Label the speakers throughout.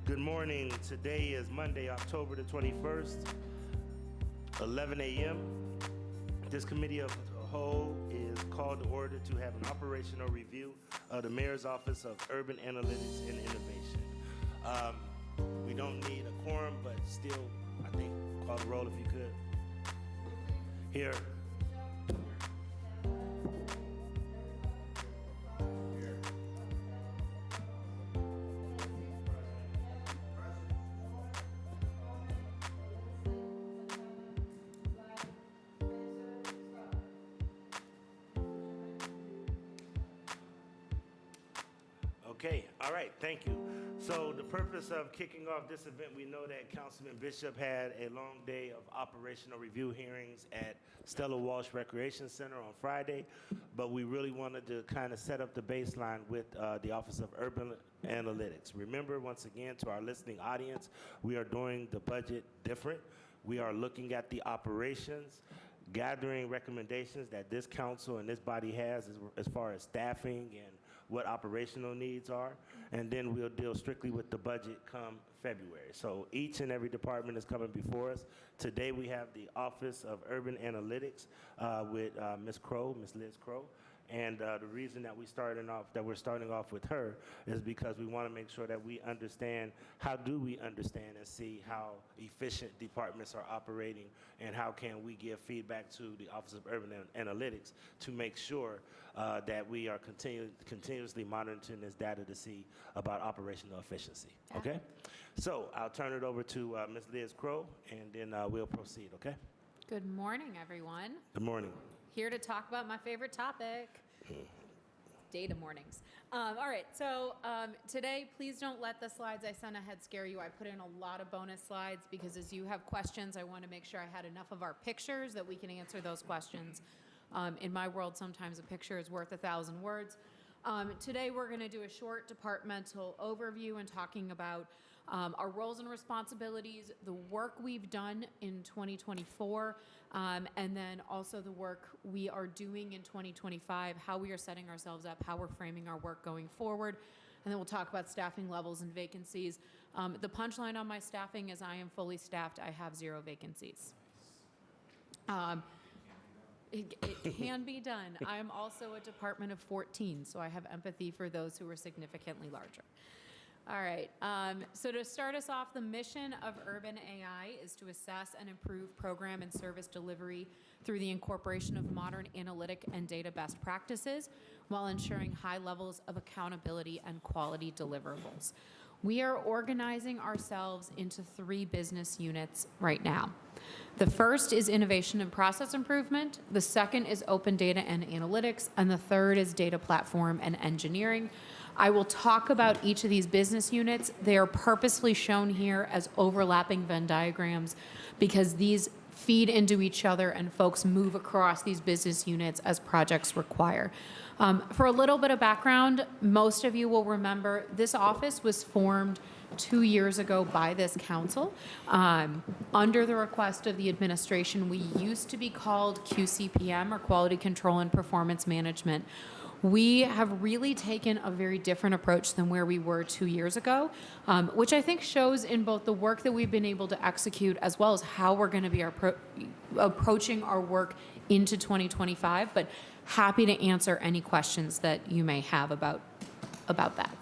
Speaker 1: Good morning. Today is Monday, October the 21st, 11 a.m. This committee of the whole is called to order to have an operational review of the Mayor's Office of Urban Analytics and Innovation. We don't need a quorum, but still, I think, call the roll if you could. Here. Okay, all right, thank you. So the purpose of kicking off this event, we know that Councilman Bishop had a long day of operational review hearings at Stella Walsh Recreation Center on Friday, but we really wanted to kind of set up the baseline with the Office of Urban Analytics. Remember, once again, to our listening audience, we are doing the budget different. We are looking at the operations, gathering recommendations that this council and this body has as far as staffing and what operational needs are, and then we'll deal strictly with the budget come February. So each and every department is coming before us. Today we have the Office of Urban Analytics with Ms. Crow, Ms. Liz Crow. And the reason that we're starting off with her is because we want to make sure that we understand how do we understand and see how efficient departments are operating, and how can we give feedback to the Office of Urban Analytics to make sure that we are continuously monitoring this data to see about operational efficiency. Okay? So I'll turn it over to Ms. Liz Crow, and then we'll proceed. Okay?
Speaker 2: Good morning, everyone.
Speaker 1: Good morning.
Speaker 2: Here to talk about my favorite topic, data mornings. All right, so today, please don't let the slides I sent ahead scare you. I put in a lot of bonus slides because as you have questions, I want to make sure I had enough of our pictures that we can answer those questions. In my world, sometimes a picture is worth 1,000 words. Today, we're going to do a short departmental overview and talking about our roles and responsibilities, the work we've done in 2024, and then also the work we are doing in 2025, how we are setting ourselves up, how we're framing our work going forward, and then we'll talk about staffing levels and vacancies. The punchline on my staffing is I am fully staffed. I have 0 vacancies. It can be done. I am also a department of 14, so I have empathy for those who are significantly larger. All right, so to start us off, the mission of Urban AI is to assess and improve program and service delivery through the incorporation of modern analytic and data best practices while ensuring high levels of accountability and quality deliverables. We are organizing ourselves into 3 business units right now. The first is innovation and process improvement. The second is open data and analytics. And the third is data platform and engineering. I will talk about each of these business units. They are purposely shown here as overlapping Venn diagrams because these feed into each other and folks move across these business units as projects require. For a little bit of background, most of you will remember this office was formed 2 years ago by this council. Under the request of the administration, we used to be called QCPM, or Quality Control and Performance Management. We have really taken a very different approach than where we were 2 years ago, which I think shows in both the work that we've been able to execute as well as how we're going to be approaching our work into 2025, but happy to answer any questions that you may have about that.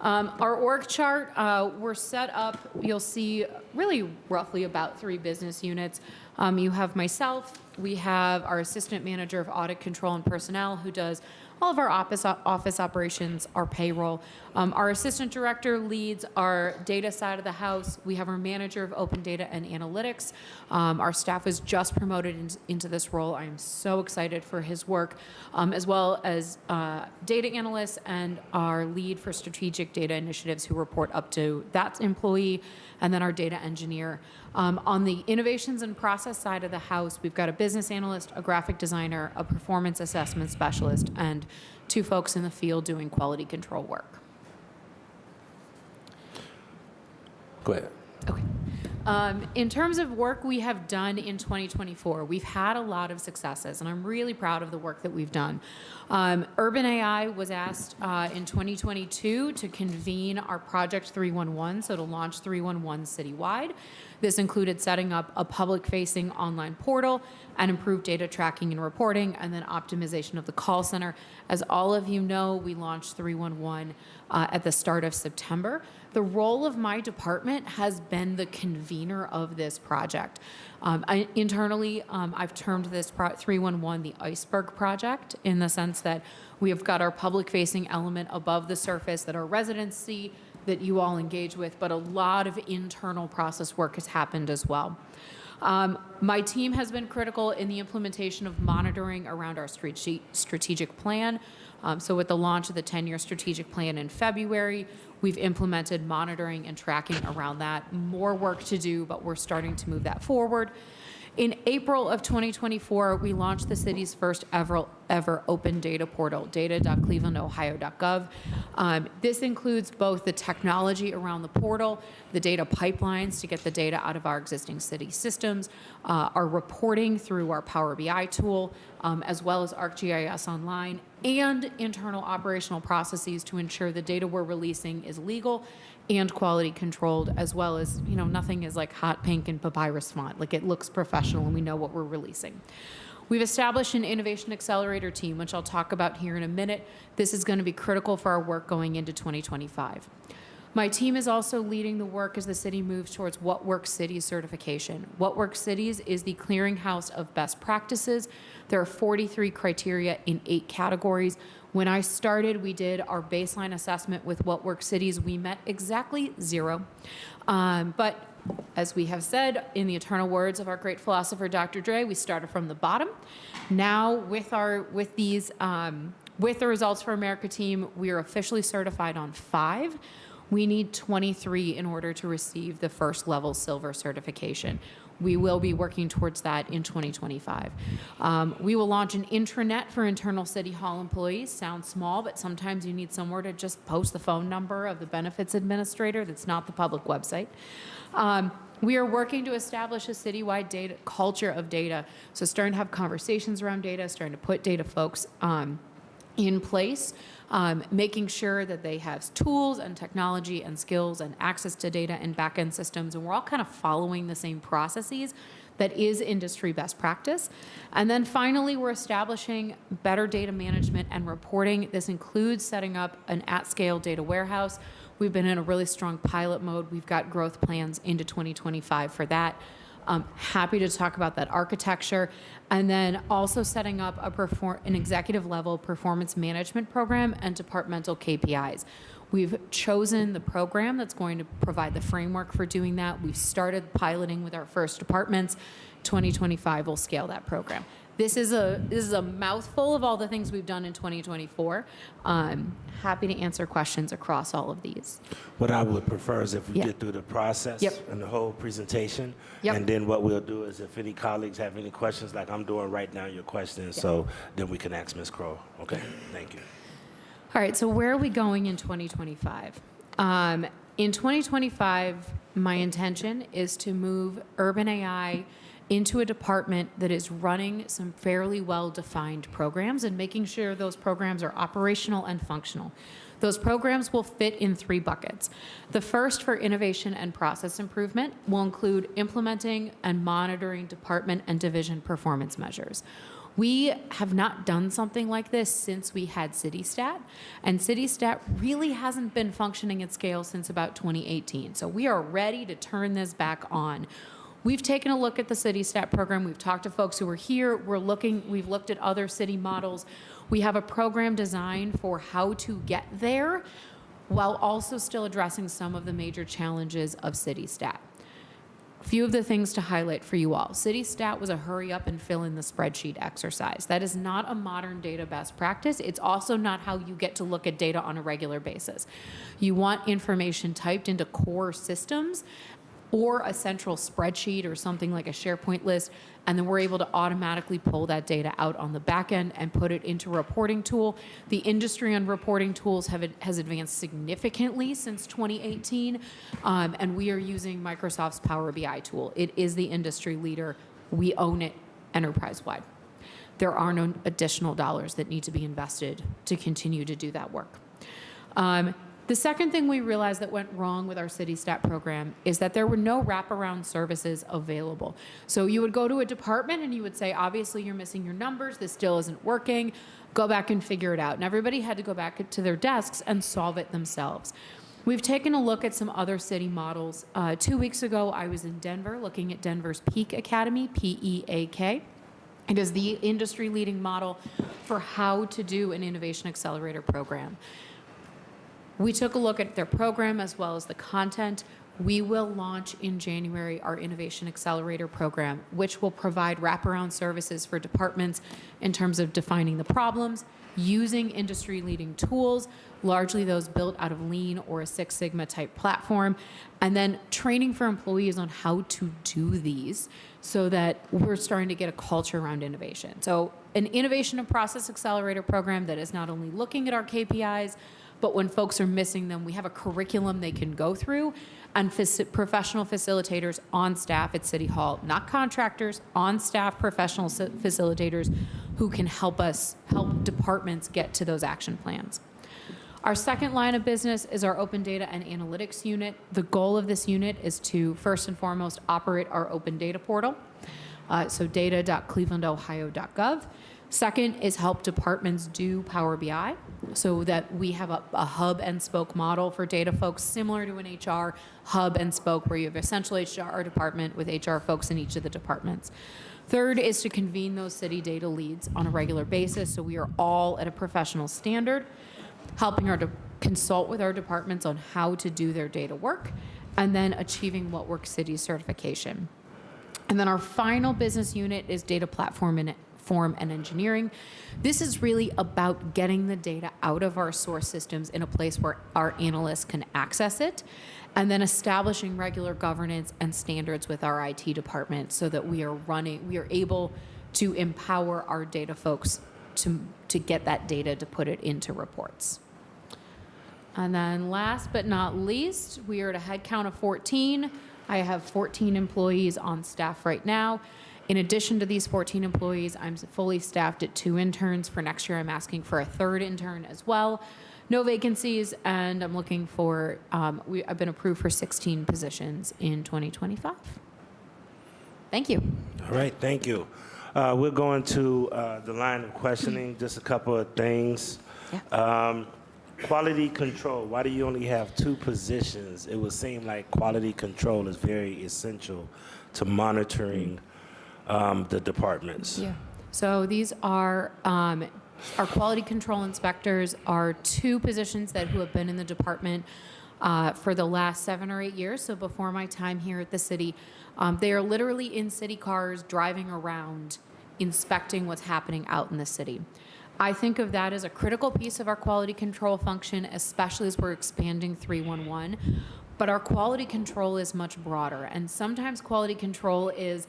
Speaker 2: Our org chart, we're set up, you'll see really roughly about 3 business units. You have myself, we have our assistant manager of audit control and personnel who does all of our office operations, our payroll. Our assistant director leads our data side of the house. We have our manager of open data and analytics. Our staff was just promoted into this role. I am so excited for his work, as well as data analysts and our lead for strategic data initiatives who report up to that employee, and then our data engineer. On the innovations and process side of the house, we've got a business analyst, a graphic designer, a performance assessment specialist, and 2 folks in the field doing quality control work.
Speaker 1: Go ahead.
Speaker 2: Okay. In terms of work we have done in 2024, we've had a lot of successes, and I'm really proud of the work that we've done. Urban AI was asked in 2022 to convene our Project 311, so to launch 311 citywide. This included setting up a public-facing online portal and improved data tracking and reporting, and then optimization of the call center. As all of you know, we launched 311 at the start of September. The role of my department has been the convener of this project. Internally, I've termed this 311 the iceberg project, in the sense that we have got our public-facing element above the surface that our residents see, that you all engage with, but a lot of internal process work has happened as well. My team has been critical in the implementation of monitoring around our strategic plan. So with the launch of the 10-year strategic plan in February, we've implemented monitoring and tracking around that. More work to do, but we're starting to move that forward. In April of 2024, we launched the city's first ever open data portal, data.clevelandohio.gov. This includes both the technology around the portal, the data pipelines to get the data out of our existing city systems, our reporting through our Power BI tool, as well as ArcGIS Online, and internal operational processes to ensure the data we're releasing is legal and quality controlled, as well as, nothing is like hot pink and papyrus font. Like, it looks professional and we know what we're releasing. We've established an innovation accelerator team, which I'll talk about here in a minute. This is going to be critical for our work going into 2025. My team is also leading the work as the city moves towards What Works Cities certification. What Works Cities is the clearinghouse of best practices. There are 43 criteria in 8 categories. When I started, we did our baseline assessment with What Works Cities. We met exactly 0. But as we have said, in the eternal words of our great philosopher, Dr. Dre, we started from the bottom. Now, with the Results for America team, we are officially certified on 5. We need 23 in order to receive the first level silver certification. We will be working towards that in 2025. We will launch an intranet for internal City Hall employees. Sounds small, but sometimes you need somewhere to just post the phone number of the benefits administrator that's not the public website. We are working to establish a citywide data culture of data. So starting to have conversations around data, starting to put data folks in place, making sure that they have tools and technology and skills and access to data and back-end systems. And we're all kind of following the same processes that is industry best practice. And then finally, we're establishing better data management and reporting. This includes setting up an at-scale data warehouse. We've been in a really strong pilot mode. We've got growth plans into 2025 for that. Happy to talk about that architecture. And then also setting up an executive level performance management program and departmental KPIs. We've chosen the program that's going to provide the framework for doing that. We've started piloting with our first departments. 2025 will scale that program. This is a mouthful of all the things we've done in 2024. Happy to answer questions across all of these.
Speaker 1: What I would prefer is if we get through the process and the whole presentation, and then what we'll do is if any colleagues have any questions, like I'm doing right now, your questions, so then we can ask Ms. Crow. Okay, thank you.
Speaker 2: All right, so where are we going in 2025? In 2025, my intention is to move Urban AI into a department that is running some fairly well-defined programs and making sure those programs are operational and functional. Those programs will fit in 3 buckets. The first, for innovation and process improvement, will include implementing and monitoring department and division performance measures. We have not done something like this since we had CityStat, and CityStat really hasn't been functioning at scale since about 2018. So we are ready to turn this back on. We've taken a look at the CityStat program. We've talked to folks who are here. We've looked at other city models. We have a program designed for how to get there while also still addressing some of the major challenges of CityStat. A few of the things to highlight for you all. CityStat was a hurry up and fill in the spreadsheet exercise. That is not a modern data best practice. It's also not how you get to look at data on a regular basis. You want information typed into core systems or a central spreadsheet or something like a SharePoint list, and then we're able to automatically pull that data out on the back end and put it into a reporting tool. The industry on reporting tools has advanced significantly since 2018, and we are using Microsoft's Power BI tool. It is the industry leader. We own it enterprise-wide. There are no additional dollars that need to be invested to continue to do that work. The second thing we realized that went wrong with our City Stat program is that there were no wraparound services available. So you would go to a department and you would say, obviously you're missing your numbers, this still isn't working, go back and figure it out. And everybody had to go back to their desks and solve it themselves. We've taken a look at some other city models. 2 weeks ago, I was in Denver looking at Denver's Peak Academy, PEAK. It is the industry-leading model for how to do an innovation accelerator program. We took a look at their program as well as the content. We will launch in January our Innovation Accelerator program, which will provide wraparound services for departments in terms of defining the problems, using industry-leading tools, largely those built out of Lean or a Six Sigma type platform, and then training for employees on how to do these so that we're starting to get a culture around innovation. So an innovation and process accelerator program that is not only looking at our KPIs, but when folks are missing them, we have a curriculum they can go through, and professional facilitators on staff at City Hall, not contractors, on staff professional facilitators who can help departments get to those action plans. Our second line of business is our open data and analytics unit. The goal of this unit is to first and foremost operate our open data portal, so data.clevelandohio.gov. Second is help departments do Power BI so that we have a hub and spoke model for data folks, similar to an HR hub and spoke where you have a central HR department with HR folks in each of the departments. Third is to convene those city data leads on a regular basis so we are all at a professional standard, helping consult with our departments on how to do their data work, and then achieving What Works City certification. And then our final business unit is data platform and engineering. This is really about getting the data out of our source systems in a place where our analysts can access it, and then establishing regular governance and standards with our IT department so that we are able to empower our data folks to get that data to put it into reports. And then last but not least, we are at a head count of 14. I have 14 employees on staff right now. In addition to these 14 employees, I'm fully staffed at 2 interns. For next year, I'm asking for a 3rd intern as well. No vacancies, and I'm looking for, I've been approved for 16 positions in 2025. Thank you.
Speaker 1: All right, thank you. We're going to the line of questioning, just a couple of things.
Speaker 2: Yeah.
Speaker 1: Quality control, why do you only have 2 positions? It would seem like quality control is very essential to monitoring the departments.
Speaker 2: Yeah. So these are our quality control inspectors are 2 positions who have been in the department for the last 7 or 8 years. So before my time here at the city, they are literally in city cars driving around inspecting what's happening out in the city. I think of that as a critical piece of our quality control function, especially as we're expanding 311. But our quality control is much broader. And sometimes quality control is,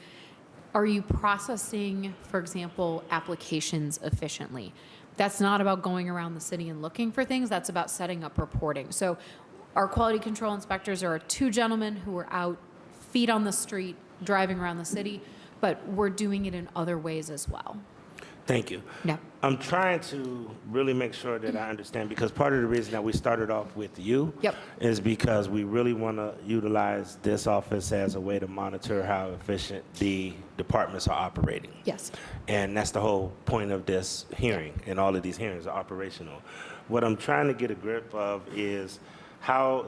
Speaker 2: are you processing, for example, applications efficiently? That's not about going around the city and looking for things. That's about setting up reporting. So our quality control inspectors are 2 gentlemen who are out, feet on the street, driving around the city, but we're doing it in other ways as well.
Speaker 1: Thank you.
Speaker 2: Yeah.
Speaker 1: I'm trying to really make sure that I understand, because part of the reason that we started off with you is because we really want to utilize this office as a way to monitor how efficient the departments are operating.
Speaker 2: Yes.
Speaker 1: And that's the whole point of this hearing, and all of these hearings are operational. What I'm trying to get a grip of is how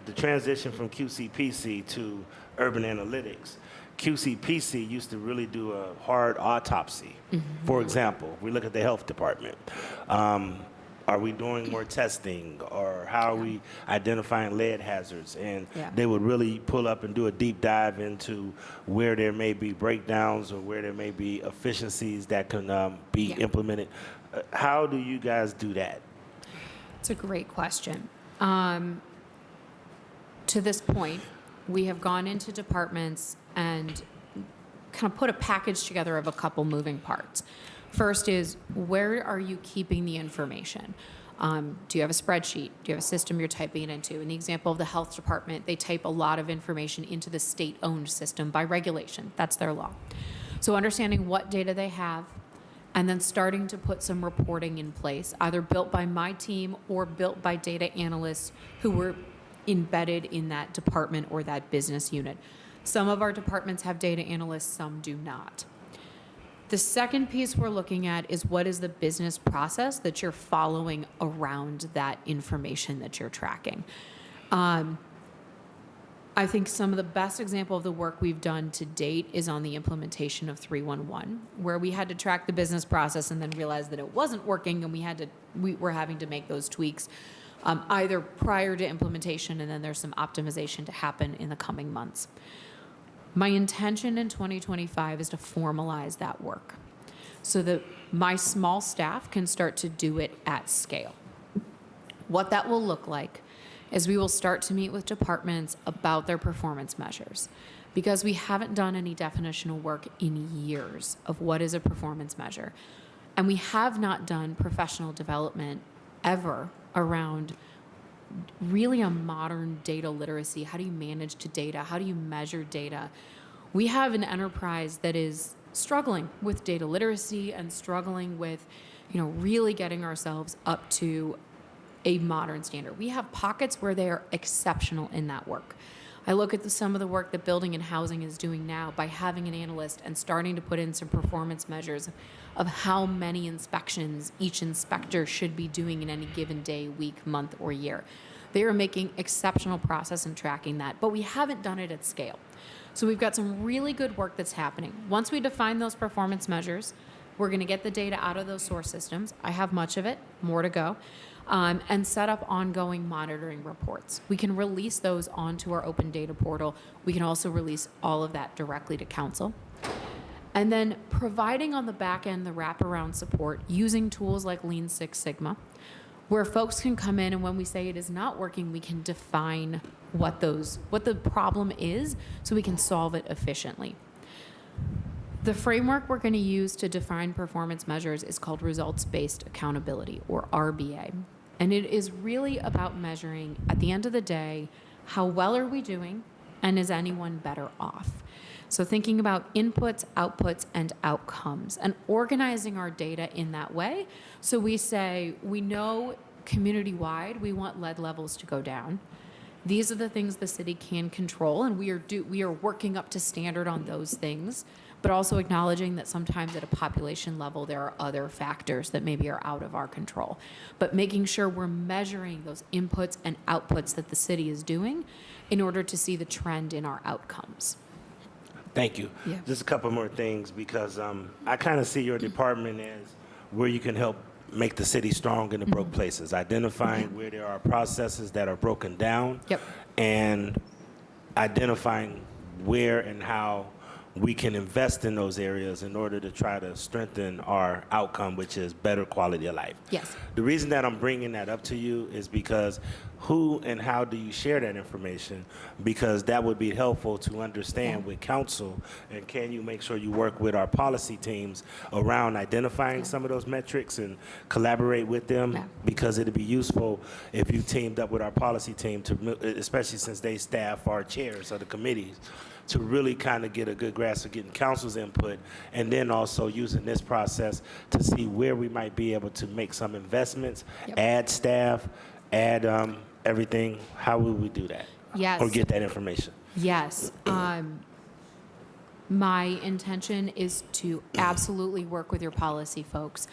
Speaker 1: the transition from QCPC to urban analytics. QCPC used to really do a hard autopsy. For example, we look at the health department. Are we doing more testing, or how are we identifying lead hazards? And they would really pull up and do a deep dive into where there may be breakdowns or where there may be efficiencies that can be implemented. How do you guys do that?
Speaker 2: It's a great question. To this point, we have gone into departments and kind of put a package together of a couple moving parts. First is, where are you keeping the information? Do you have a spreadsheet? Do you have a system you're typing it into? In the example of the health department, they type a lot of information into the state-owned system by regulation. That's their law. So understanding what data they have, and then starting to put some reporting in place, either built by my team or built by data analysts who were embedded in that department or that business unit. Some of our departments have data analysts, some do not. The second piece we're looking at is, what is the business process that you're following around that information that you're tracking? I think some of the best example of the work we've done to date is on the implementation of 311, where we had to track the business process and then realized that it wasn't working, and we were having to make those tweaks either prior to implementation, and then there's some optimization to happen in the coming months. My intention in 2025 is to formalize that work so that my small staff can start to do it at scale. What that will look like is we will start to meet with departments about their performance measures, because we haven't done any definitional work in years of what is a performance measure. And we have not done professional development ever around really a modern data literacy. How do you manage to data? How do you measure data? We have an enterprise that is struggling with data literacy and struggling with, really getting ourselves up to a modern standard. We have pockets where they are exceptional in that work. I look at some of the work that building and housing is doing now by having an analyst and starting to put in some performance measures of how many inspections each inspector should be doing in any given day, week, month, or year. They are making exceptional process in tracking that, but we haven't done it at scale. So we've got some really good work that's happening. Once we define those performance measures, we're going to get the data out of those source systems. I have much of it, more to go. And set up ongoing monitoring reports. We can release those onto our open data portal. We can also release all of that directly to council. And then providing on the back end the wraparound support using tools like Lean Six Sigma, where folks can come in, and when we say it is not working, we can define what the problem is so we can solve it efficiently. The framework we're going to use to define performance measures is called results-based accountability, or RBA. And it is really about measuring, at the end of the day, how well are we doing, and is anyone better off? So thinking about inputs, outputs, and outcomes, and organizing our data in that way. So we say, we know community-wide we want lead levels to go down. These are the things the city can control, and we are working up to standard on those things, but also acknowledging that sometimes at a population level there are other factors that maybe are out of our control. But making sure we're measuring those inputs and outputs that the city is doing in order to see the trend in our outcomes.
Speaker 1: Thank you.
Speaker 2: Yeah.
Speaker 1: Just a couple more things, because I kind of see your department as where you can help make the city strong in the broke places, identifying where there are processes that are broken down,
Speaker 2: Yep.
Speaker 1: and identifying where and how we can invest in those areas in order to try to strengthen our outcome, which is better quality of life.
Speaker 2: Yes.
Speaker 1: The reason that I'm bringing that up to you is because who and how do you share that information? Because that would be helpful to understand with council, and can you make sure you work with our policy teams around identifying some of those metrics and collaborate with them?
Speaker 2: Yeah.
Speaker 1: Because it'd be useful if you teamed up with our policy team, to, especially since they staff our chairs of the committees, to really kind of get a good grasp of getting council's input, and then also using this process to see where we might be able to make some investments, add staff, add everything. How would we do that?
Speaker 2: Yes.
Speaker 1: Or get that information?
Speaker 2: Yes. My intention is to absolutely work with your policy folks.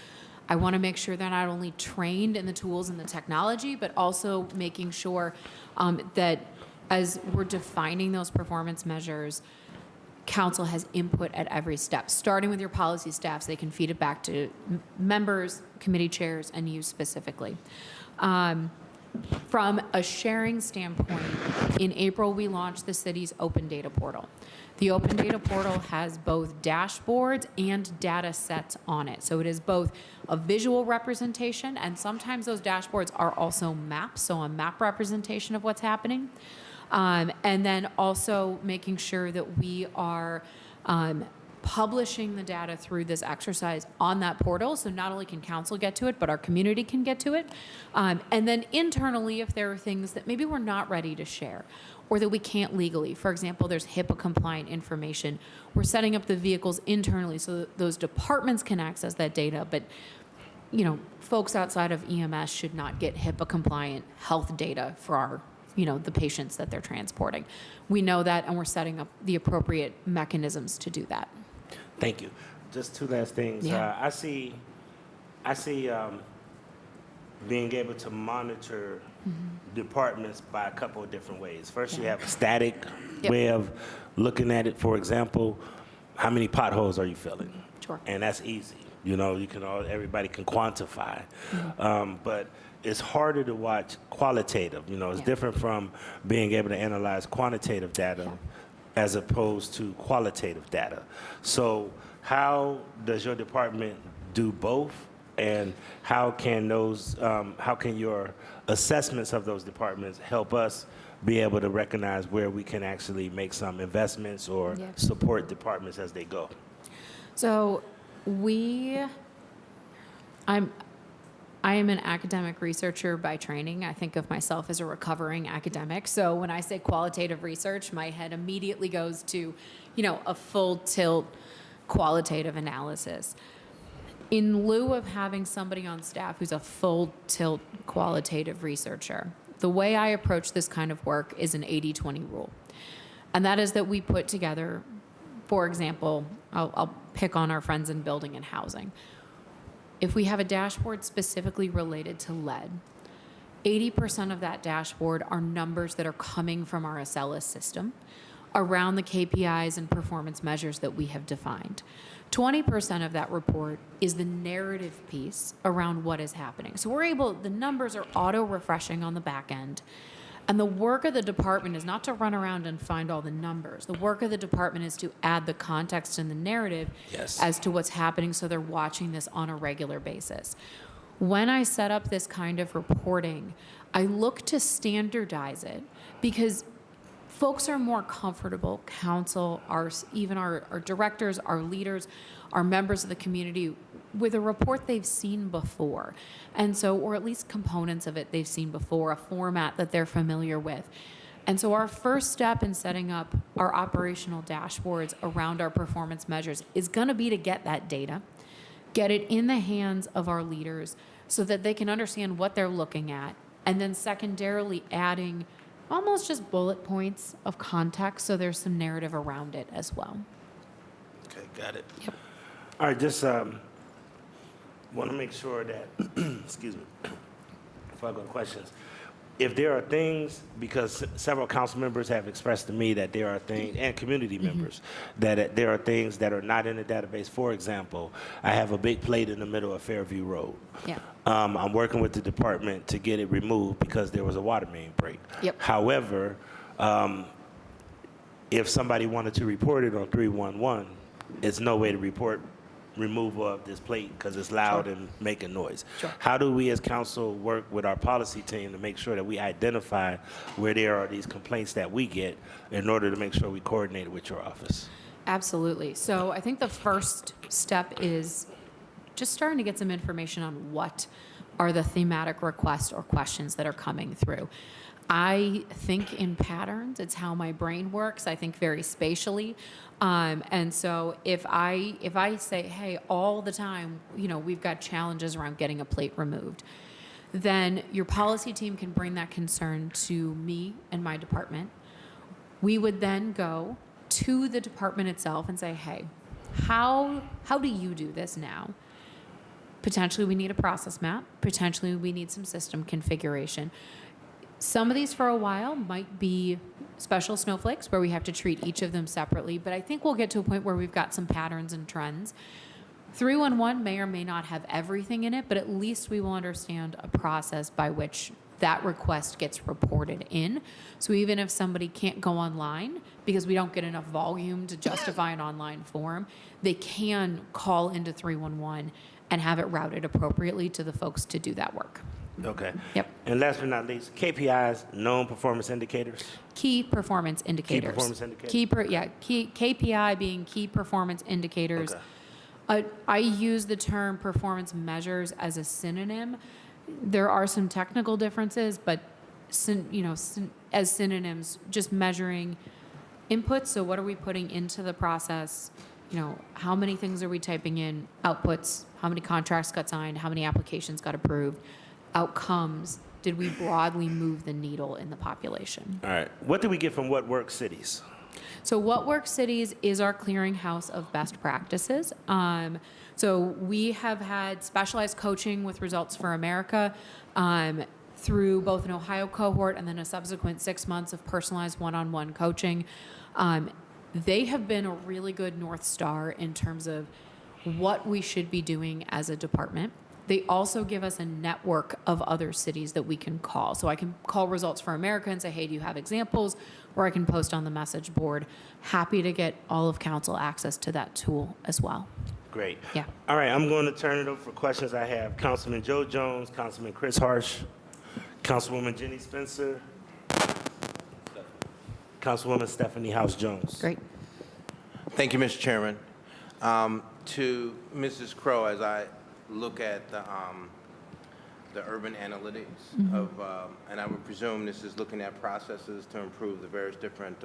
Speaker 2: I want to make sure they're not only trained in the tools and the technology, but also making sure that as we're defining those performance measures, council has input at every step, starting with your policy staff so they can feed it back to members, committee chairs, and you specifically. From a sharing standpoint, in April, we launched the city's open data portal. The open data portal has both dashboards and data sets on it. So it is both a visual representation, and sometimes those dashboards are also maps, so a map representation of what's happening. And then also making sure that we are publishing the data through this exercise on that portal. So not only can council get to it, but our community can get to it. And then internally, if there are things that maybe we're not ready to share or that we can't legally, for example, there's HIPAA compliant information, we're setting up the vehicles internally so that those departments can access that data. But folks outside of EMS should not get HIPAA compliant health data for our the patients that they're transporting. We know that, and we're setting up the appropriate mechanisms to do that.
Speaker 1: Thank you. Just two last things.
Speaker 2: Yeah.
Speaker 1: I see being able to monitor departments by a couple of different ways. First, you have a static
Speaker 2: Yep.
Speaker 1: way of looking at it. For example, how many potholes are you filling?
Speaker 2: Sure.
Speaker 1: And that's easy. Everybody can quantify. But it's harder to watch qualitative. It's
Speaker 2: Yeah.
Speaker 1: different from being able to analyze quantitative data as opposed to qualitative data. So how does your department do both? And how can your assessments of those departments help us be able to recognize where we can actually make some investments or
Speaker 2: Yeah.
Speaker 1: support departments as they go?
Speaker 2: So I am an academic researcher by training. I think of myself as a recovering academic. So when I say qualitative research, my head immediately goes to, a full tilt qualitative analysis. In lieu of having somebody on staff who's a full tilt qualitative researcher, the way I approach this kind of work is an 80-20 rule. And that is that we put together, for example, I'll pick on our friends in building and housing. If we have a dashboard specifically related to lead, 80% of that dashboard are numbers that are coming from our Acela system around the KPIs and performance measures that we have defined. 20% of that report is the narrative piece around what is happening. So the numbers are auto-refreshing on the back end. And the work of the department is not to run around and find all the numbers. The work of the department is to add the context and the narrative
Speaker 1: Yes.
Speaker 2: as to what's happening so they're watching this on a regular basis. When I set up this kind of reporting, I look to standardize it because folks are more comfortable, council, even our directors, our leaders, our members of the community, with a report they've seen before. And so, or at least components of it they've seen before, a format that they're familiar with. And so our first step in setting up our operational dashboards around our performance measures is going to be to get that data, get it in the hands of our leaders so that they can understand what they're looking at, and then secondarily adding almost just bullet points of context so there's some narrative around it as well.
Speaker 1: Okay, got it.
Speaker 2: Yep.
Speaker 1: All right, just want to make sure that, excuse me, before I go to questions, if there are things, because several council members have expressed to me that there are things, and community members, that there are things that are not in the database. For example, I have a big plate in the middle of Fairview Road.
Speaker 2: Yeah.
Speaker 1: I'm working with the department to get it removed because there was a water main break.
Speaker 2: Yep.
Speaker 1: However, if somebody wanted to report it on 311, it's no way to report removal of this plate because it's loud and making noise.
Speaker 2: Sure.
Speaker 1: How do we as council work with our policy team to make sure that we identify where there are these complaints that we get in order to make sure we coordinate it with your office?
Speaker 2: Absolutely. So I think the first step is just starting to get some information on what are the thematic requests or questions that are coming through. I think in patterns. It's how my brain works. I think very spatially. And so if I say, hey, all the time, we've got challenges around getting a plate removed, then your policy team can bring that concern to me and my department. We would then go to the department itself and say, hey, how do you do this now? Potentially we need a process map. Potentially we need some system configuration. Some of these for a while might be special snowflakes where we have to treat each of them separately, but I think we'll get to a point where we've got some patterns and trends. 311 may or may not have everything in it, but at least we will understand a process by which that request gets reported in. So even if somebody can't go online because we don't get enough volume to justify an online form, they can call into 311 and have it routed appropriately to the folks to do that work.
Speaker 1: Okay.
Speaker 2: Yep.
Speaker 1: And last but not least, KPIs, known performance indicators.
Speaker 2: Key performance indicators.
Speaker 1: performance indicators.
Speaker 2: KPI being key performance indicators. I use the term performance measures as a synonym. There are some technical differences, but as synonyms, just measuring inputs. So what are we putting into the process? How many things are we typing in? Outputs, how many contracts got signed? How many applications got approved? Outcomes, did we broadly move the needle in the population?
Speaker 1: All right. What do we get from What Works Cities?
Speaker 2: So What Works Cities is our clearinghouse of best practices. So we have had specialized coaching with Results for America through both an Ohio cohort and then a subsequent 6 months of personalized one-on-one coaching. They have been a really good North Star in terms of what we should be doing as a department. They also give us a network of other cities that we can call. So I can call Results for America and say, hey, do you have examples? Or I can post on the message board. Happy to get all of council access to that tool as well.
Speaker 1: Great.
Speaker 2: Yeah.
Speaker 1: All right, I'm going to turn it over for questions. I have Councilman Joe Jones, Councilman Chris Harsh, Councilwoman Jenny Spencer, Councilwoman Stephanie House Jones.
Speaker 2: Great.
Speaker 3: Thank you, Mr. Chairman. To Mrs. Crowe, as I look at the urban analytics of, and I would presume this is looking at processes to improve the various different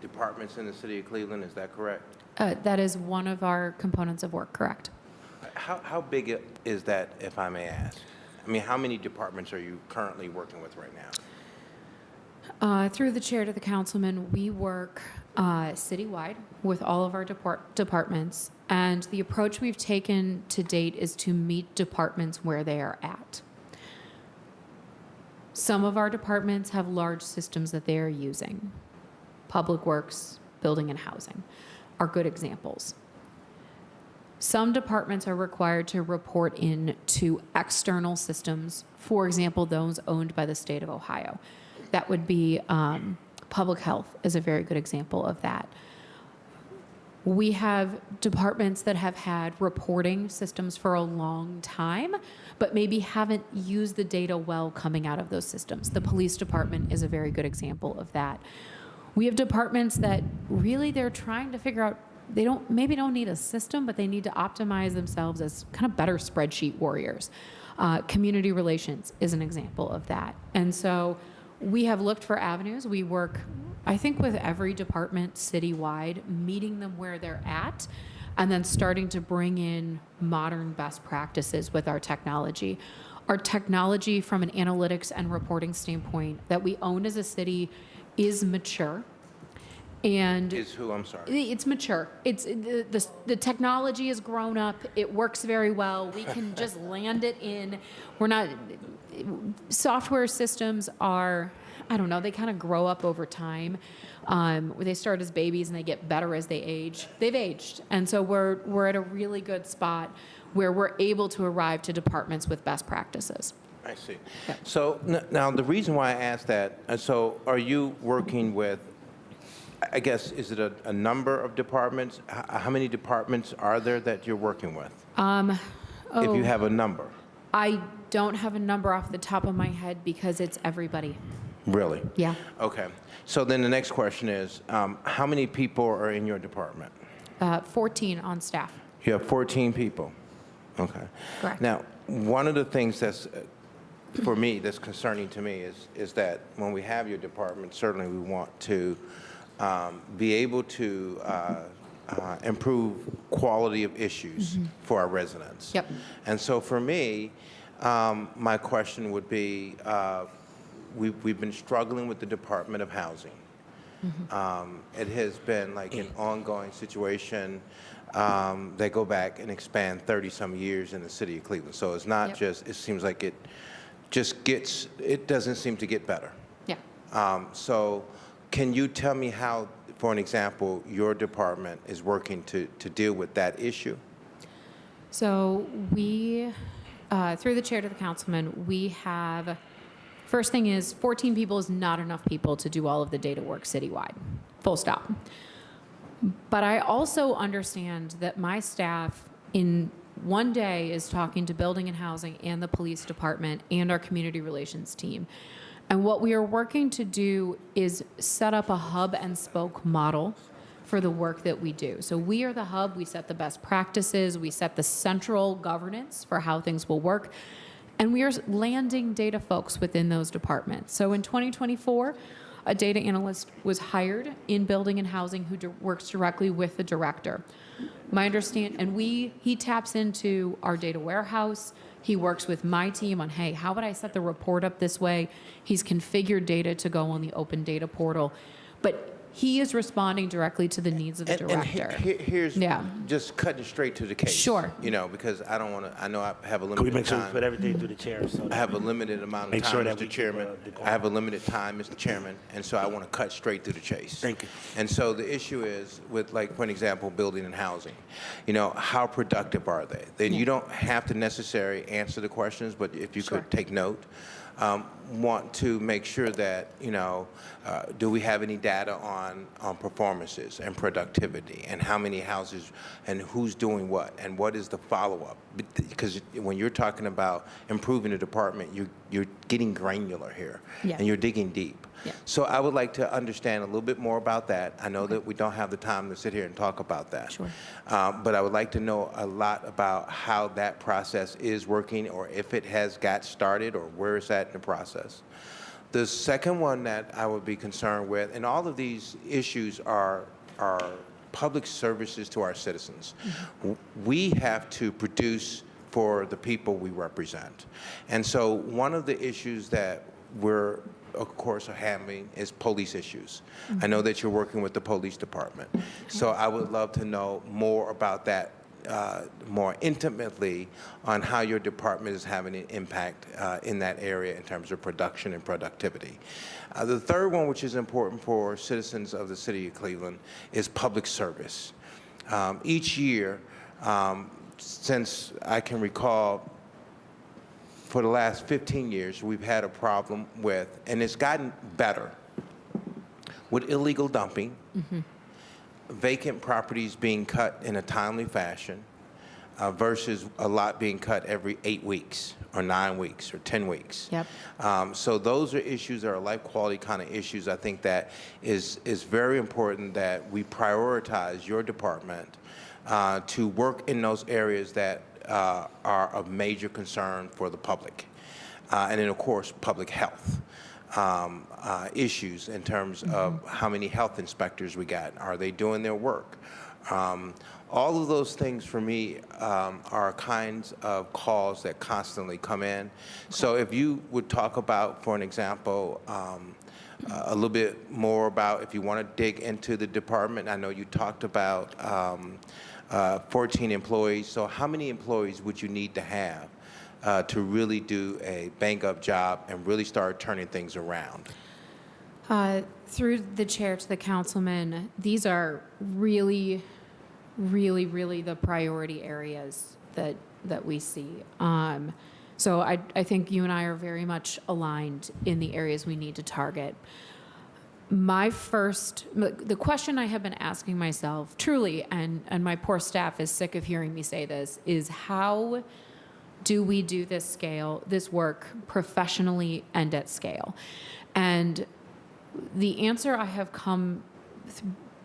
Speaker 3: departments in the city of Cleveland. Is that correct?
Speaker 2: That is one of our components of work, correct?
Speaker 3: How big is that, if I may ask? I mean, how many departments are you currently working with right now?
Speaker 2: Through the chair to the councilman, we work citywide with all of our departments, and the approach we've taken to date is to meet departments where they are at. Some of our departments have large systems that they are using. Public Works, Building and Housing are good examples. Some departments are required to report in to external systems, for example, those owned by the state of Ohio. That would be public health is a very good example of that. We have departments that have had reporting systems for a long time, but maybe haven't used the data well coming out of those systems. The police department is a very good example of that. We have departments that really they're trying to figure out, maybe don't need a system, but they need to optimize themselves as kind of better spreadsheet warriors. Community relations is an example of that. And so we have looked for avenues. We work, I think, with every department citywide, meeting them where they're at, and then starting to bring in modern best practices with our technology. Our technology from an analytics and reporting standpoint that we own as a city is mature. And
Speaker 3: Is who, I'm sorry?
Speaker 2: it's mature. It's the technology has grown up. It works very well. We can just land it in. We're not software systems are, I don't know, they kind of grow up over time. They start as babies and they get better as they age. They've aged, and so we're at a really good spot where we're able to arrive to departments with best practices.
Speaker 3: I see.
Speaker 2: Yep.
Speaker 3: So now the reason why I asked that, so are you working with, I guess, is it a number of departments? How many departments are there that you're working with? If you have a number.
Speaker 2: I don't have a number off the top of my head because it's everybody.
Speaker 3: Really?
Speaker 2: Yeah.
Speaker 3: Okay. So then the next question is, how many people are in your department?
Speaker 2: 14 on staff.
Speaker 3: You have 14 people. Okay.
Speaker 2: Correct.
Speaker 3: Now, one of the things that's, for me, that's concerning to me is that when we have your department, certainly we want to be able to improve quality of issues for our residents.
Speaker 2: Yep.
Speaker 3: And so for me, my question would be, we've been struggling with the Department of Housing. It has been like an ongoing situation. They go back and expand 30-some years in the city of Cleveland. So it's not just, it seems like it just gets, it doesn't seem to get better.
Speaker 2: Yeah.
Speaker 3: So can you tell me how, for an example, your department is working to deal with that issue?
Speaker 2: So we, through the chair to the councilman, we have, first thing is 14 people is not enough people to do all of the data work citywide, full stop. But I also understand that my staff one day is talking to Building and Housing and the Police Department and our Community Relations team. And what we are working to do is set up a hub and spoke model for the work that we do. So we are the hub, we set the best practices, we set the central governance for how things will work, and we are landing data folks within those departments. So in 2024, a data analyst was hired in Building and Housing who works directly with the director. My understanding, and he taps into our data warehouse. He works with my team on, hey, how would I set the report up this way? He's configured data to go on the open data portal. But he is responding directly to the needs of the director.
Speaker 3: Here's
Speaker 2: Yeah.
Speaker 3: just cutting straight to the case.
Speaker 2: Sure.
Speaker 3: You know, because I don't want to, I know I have a
Speaker 1: Can we
Speaker 3: limited
Speaker 1: make sure we
Speaker 3: time.
Speaker 1: put everything through the chair? So
Speaker 3: I have a limited amount of
Speaker 1: Make
Speaker 3: time,
Speaker 1: sure that
Speaker 3: Mr.
Speaker 1: we keep,
Speaker 3: Chairman.
Speaker 1: the-
Speaker 3: I have a limited time, Mr. Chairman, and so I want to cut straight through the chase.
Speaker 1: Thank you.
Speaker 3: And so the issue is with, like, for an example, Building and Housing. You know, how productive are they? Then you don't have to necessarily answer the questions, but if you
Speaker 2: Sure.
Speaker 3: could take note. Want to make sure that, you know, do we have any data on performances and productivity and how many houses and who's doing what and what is the follow-up? Because when you're talking about improving the department, you're getting granular here
Speaker 2: Yeah.
Speaker 3: and you're digging deep.
Speaker 2: Yeah.
Speaker 3: So I would like to understand a little bit more about that. I know that we don't have the time to sit here and talk about that.
Speaker 2: Sure.
Speaker 3: But I would like to know a lot about how that process is working or if it has got started or where it's at in the process. The second one that I would be concerned with, and all of these issues are public services to our citizens. We have to produce for the people we represent. And so one of the issues that we're of course, are having is police issues. I know that you're working with the police department. So I would love to know more about that more intimately on how your department is having an impact in that area in terms of production and productivity. The third one, which is important for citizens of the city of Cleveland, is public service. Each year, since I can recall, for the last 15 years, we've had a problem with, and it's gotten better, with illegal dumping, vacant properties being cut in a timely fashion versus a lot being cut every 8 weeks or 9 weeks or 10 weeks.
Speaker 2: Yep.
Speaker 3: So those are issues that are life quality kind of issues. I think that is very important that we prioritize your department to work in those areas that are of major concern for the public. And then, of course, public health issues in terms of how many health inspectors we got. Are they doing their work? All of those things for me are kinds of calls that constantly come in. So if you would talk about, for an example, a little bit more about if you want to dig into the department. I know you talked about 14 employees. So how many employees would you need to have to really do a bang-up job and really start turning things around?
Speaker 2: Through the chair to the councilman, these are really, really, really the priority areas that we see. So I think you and I are very much aligned in the areas we need to target. The question I have been asking myself, truly, and my poor staff is sick of hearing me say this, is how do we do this work professionally and at scale? And the answer I have come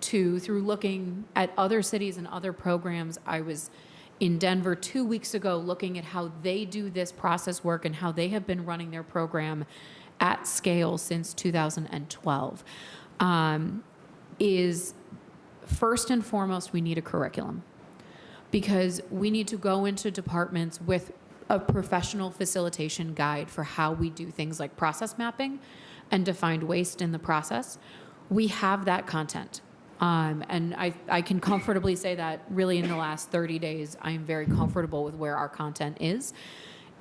Speaker 2: to through looking at other cities and other programs. I was in Denver 2 weeks ago looking at how they do this process work and how they have been running their program at scale since 2012, is first and foremost, we need a curriculum, because we need to go into departments with a professional facilitation guide for how we do things like process mapping and defined waste in the process. We have that content. And I can comfortably say that really in the last 30 days, I am very comfortable with where our content is.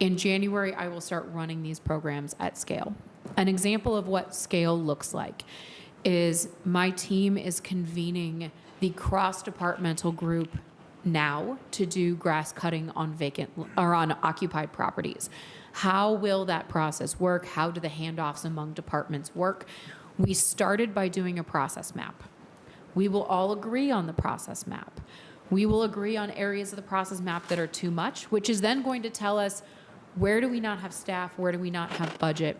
Speaker 2: In January, I will start running these programs at scale. An example of what scale looks like is my team is convening the cross-departmental group now to do grass cutting on vacant or on occupied properties. How will that process work? How do the handoffs among departments work? We started by doing a process map. We will all agree on the process map. We will agree on areas of the process map that are too much, which is then going to tell us where do we not have staff, where do we not have budget,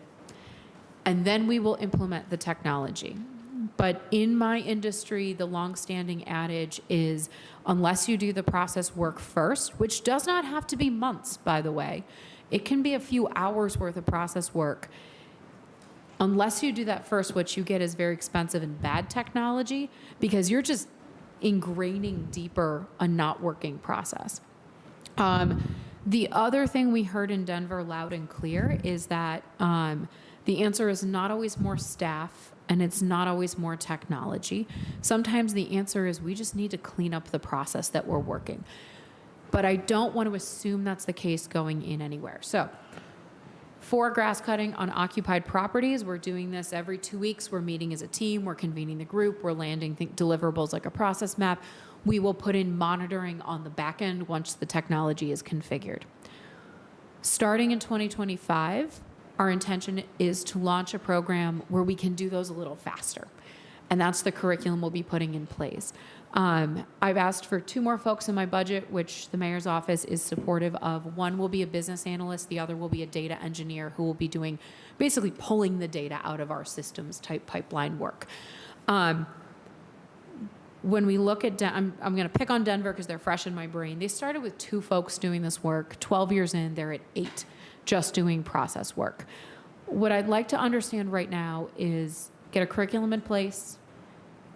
Speaker 2: and then we will implement the technology. But in my industry, the longstanding adage is unless you do the process work first, which does not have to be months, by the way, it can be a few hours worth of process work. Unless you do that first, what you get is very expensive and bad technology because you're just ingraining deeper a not working process. The other thing we heard in Denver loud and clear is that the answer is not always more staff and it's not always more technology. Sometimes the answer is we just need to clean up the process that we're working. But I don't want to assume that's the case going in anywhere. So for grass cutting on occupied properties, we're doing this every 2 weeks. We're meeting as a team, we're convening the group, we're landing deliverables like a process map. We will put in monitoring on the back end once the technology is configured. Starting in 2025, our intention is to launch a program where we can do those a little faster. And that's the curriculum we'll be putting in place. I've asked for 2 more folks in my budget, which the mayor's office is supportive of. One will be a business analyst, the other will be a data engineer who will be doing basically pulling the data out of our systems type pipeline work. When we look at, I'm going to pick on Denver because they're fresh in my brain. They started with 2 folks doing this work. 12 years in, they're at 8 just doing process work. What I'd like to understand right now is get a curriculum in place,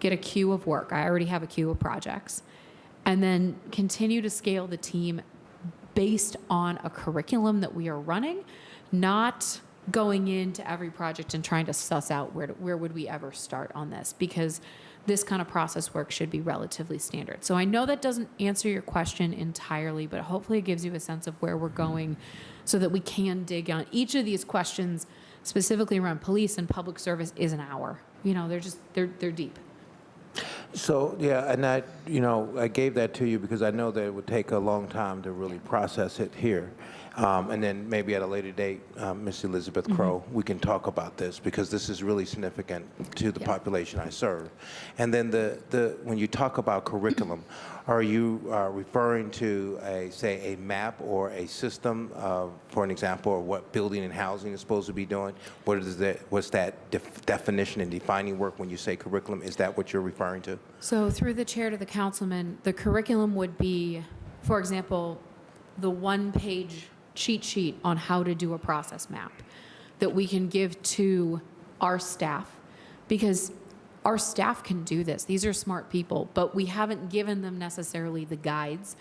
Speaker 2: get a queue of work. I already have a queue of projects. And then continue to scale the team based on a curriculum that we are running, not going into every project and trying to suss out where would we ever start on this, because this kind of process work should be relatively standard. So I know that doesn't answer your question entirely, but hopefully it gives you a sense of where we're going so that we can dig on each of these questions, specifically around police and public service, is an hour. You know, they're deep.
Speaker 3: So, yeah, and I gave that to you because I know that it would take a long time to really process it here. And then maybe at a later date, Ms. Elizabeth Crow, we can talk about this because this is really significant to the population I serve. And then when you talk about curriculum, are you referring to say a map or a system, for an example, of what building and housing is supposed to be doing? What's that definition and defining work when you say curriculum? Is that what you're referring to?
Speaker 2: So through the chair to the councilman, the curriculum would be, for example, the 1-page cheat sheet on how to do a process map that we can give to our staff, because our staff can do this. These are smart people, but we haven't given them necessarily the guides.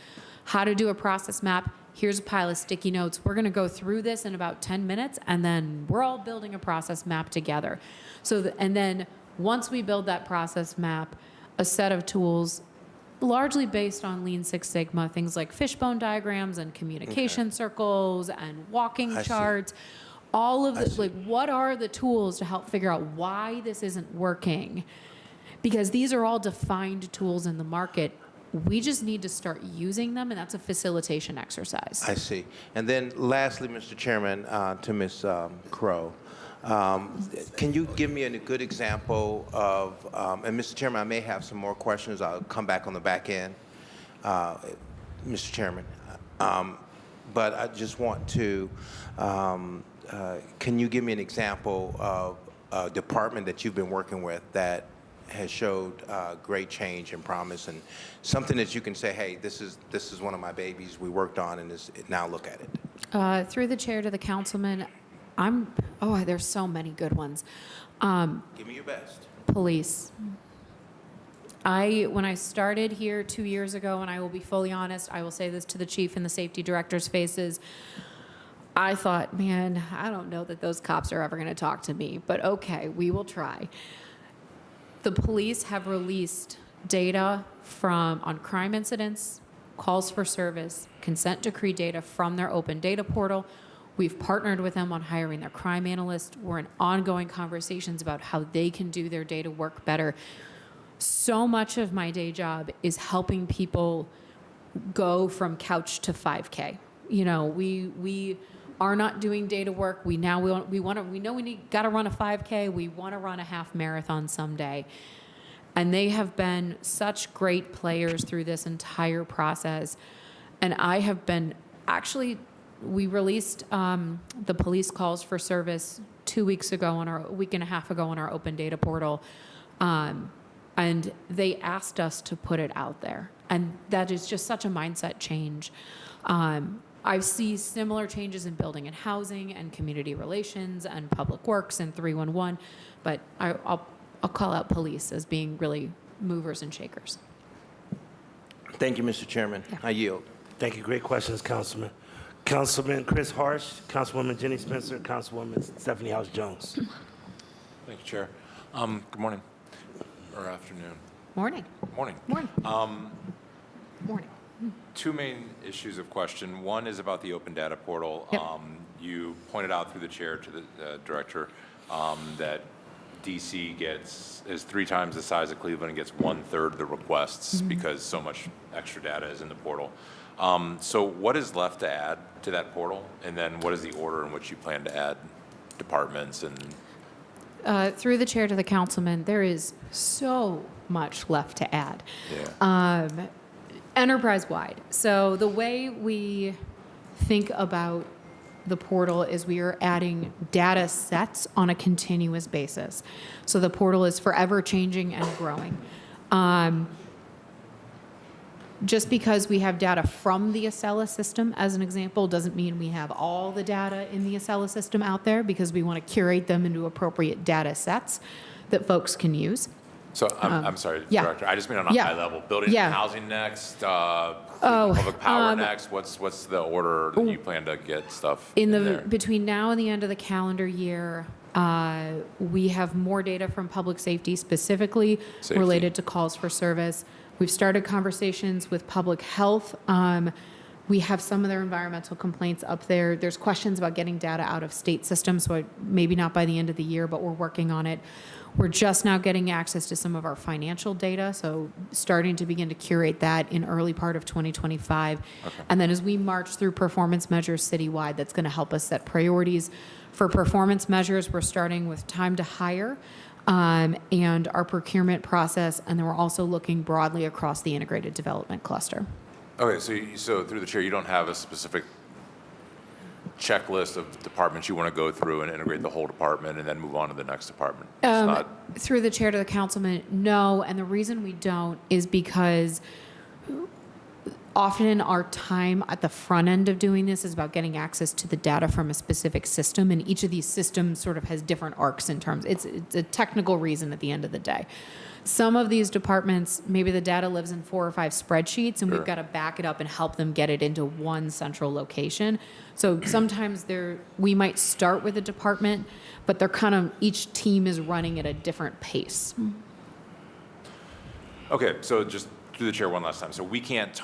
Speaker 2: How to do a process map, here's a pile of sticky notes. We're gonna go through this in about 10 minutes, and then we're all building a process map together. And then once we build that process map, a set of tools largely based on Lean Six Sigma, things like fishbone diagrams and communication circles and walking charts. All of the, like, what are the tools to help figure out why this isn't working? Because these are all defined tools in the market. We just need to start using them, and that's a facilitation exercise.
Speaker 3: I see. And then lastly, Mr. Chairman, to Ms. Crow, can you give me a good example of, and Mr. Chairman, I may have some more questions. I'll come back on the back end, Mr. Chairman. But I just want to, can you give me an example of a department that you've been working with that has showed great change and promise, and something that you can say, hey, this is one of my babies we worked on, and now look at it?
Speaker 2: Through the chair to the councilman, there's so many good ones.
Speaker 3: Give me your best.
Speaker 2: Police. When I started here 2 years ago, and I will be fully honest, I will say this to the chief and the safety director's faces, I thought, man, I don't know that those cops are ever going to talk to me, but okay, we will try. The police have released data on crime incidents, calls for service, consent decree data from their open data portal. We've partnered with them on hiring their crime analyst. We're in ongoing conversations about how they can do their data work better. So much of my day job is helping people go from couch to 5K. You know, we are not doing data work. We know we got to run a 5K. We want to run a half marathon someday. And they have been such great players through this entire process. And I have been, actually, we released the police calls for service 2 weeks ago a week and a half ago on our open data portal. And they asked us to put it out there. And that is just such a mindset change. I see similar changes in building and housing and community relations and public works and 311, but I'll call out police as being really movers and shakers.
Speaker 3: Thank you, Mr. Chairman.
Speaker 2: Yeah.
Speaker 3: I yield.
Speaker 1: Thank you. Great questions, Councilman. Councilman Chris Harsh, Councilwoman Jenny Spencer, Councilwoman Stephanie House Jones.
Speaker 4: Thank you, Chair. Good morning, or afternoon.
Speaker 2: Morning.
Speaker 4: Morning.
Speaker 2: Morning. Morning.
Speaker 4: Two main issues of question. One is about the open data portal.
Speaker 2: Yep.
Speaker 4: You pointed out through the chair to the director that DC is 3 times the size of Cleveland and gets 1/3 of the requests because so much extra data is in the portal. So what is left to add to that portal? And then what is the order in which you plan to add departments and
Speaker 2: Through the chair to the councilman, there is so much left to add. Enterprise-wide. So the way we think about the portal is we are adding data sets on a continuous basis. So the portal is forever changing and growing. Just because we have data from the Acela system, as an example, doesn't mean we have all the data in the Acela system out there, because we want to curate them into appropriate data sets that folks can use.
Speaker 4: So I'm sorry,
Speaker 2: yeah.
Speaker 4: Director. I just mean on a
Speaker 2: Yeah.
Speaker 4: high level. Building
Speaker 2: Yeah.
Speaker 4: and housing next. Public power next. What's the order that you plan to get stuff in there?
Speaker 2: Between now and the end of the calendar year, we have more data from public safety, specifically
Speaker 4: Safety.
Speaker 2: related to calls for service. We've started conversations with public health. We have some of their environmental complaints up there. There's questions about getting data out of state systems, so maybe not by the end of the year, but we're working on it. We're just now getting access to some of our financial data, so starting to begin to curate that in early part of 2025. And then as we march through performance measures citywide, that's going to help us set priorities. For performance measures, we're starting with time to hire and our procurement process, and then we're also looking broadly across the integrated development cluster.
Speaker 4: Okay, so through the chair, you don't have a specific checklist of departments you want to go through and integrate the whole department and then move on to the next department? It's not.
Speaker 2: Through the chair to the councilman, no. And the reason we don't is because often our time at the front end of doing this is about getting access to the data from a specific system, and each of these systems sort of has different arcs in terms. It's a technical reason at the end of the day. Some of these departments, maybe the data lives in 4 or 5 spreadsheets, and we've got to back it up and help them get it into one central location. So sometimes we might start with a department, but they're kind of, each team is running at a different pace.
Speaker 4: Okay, so just through the chair one last time. So we can't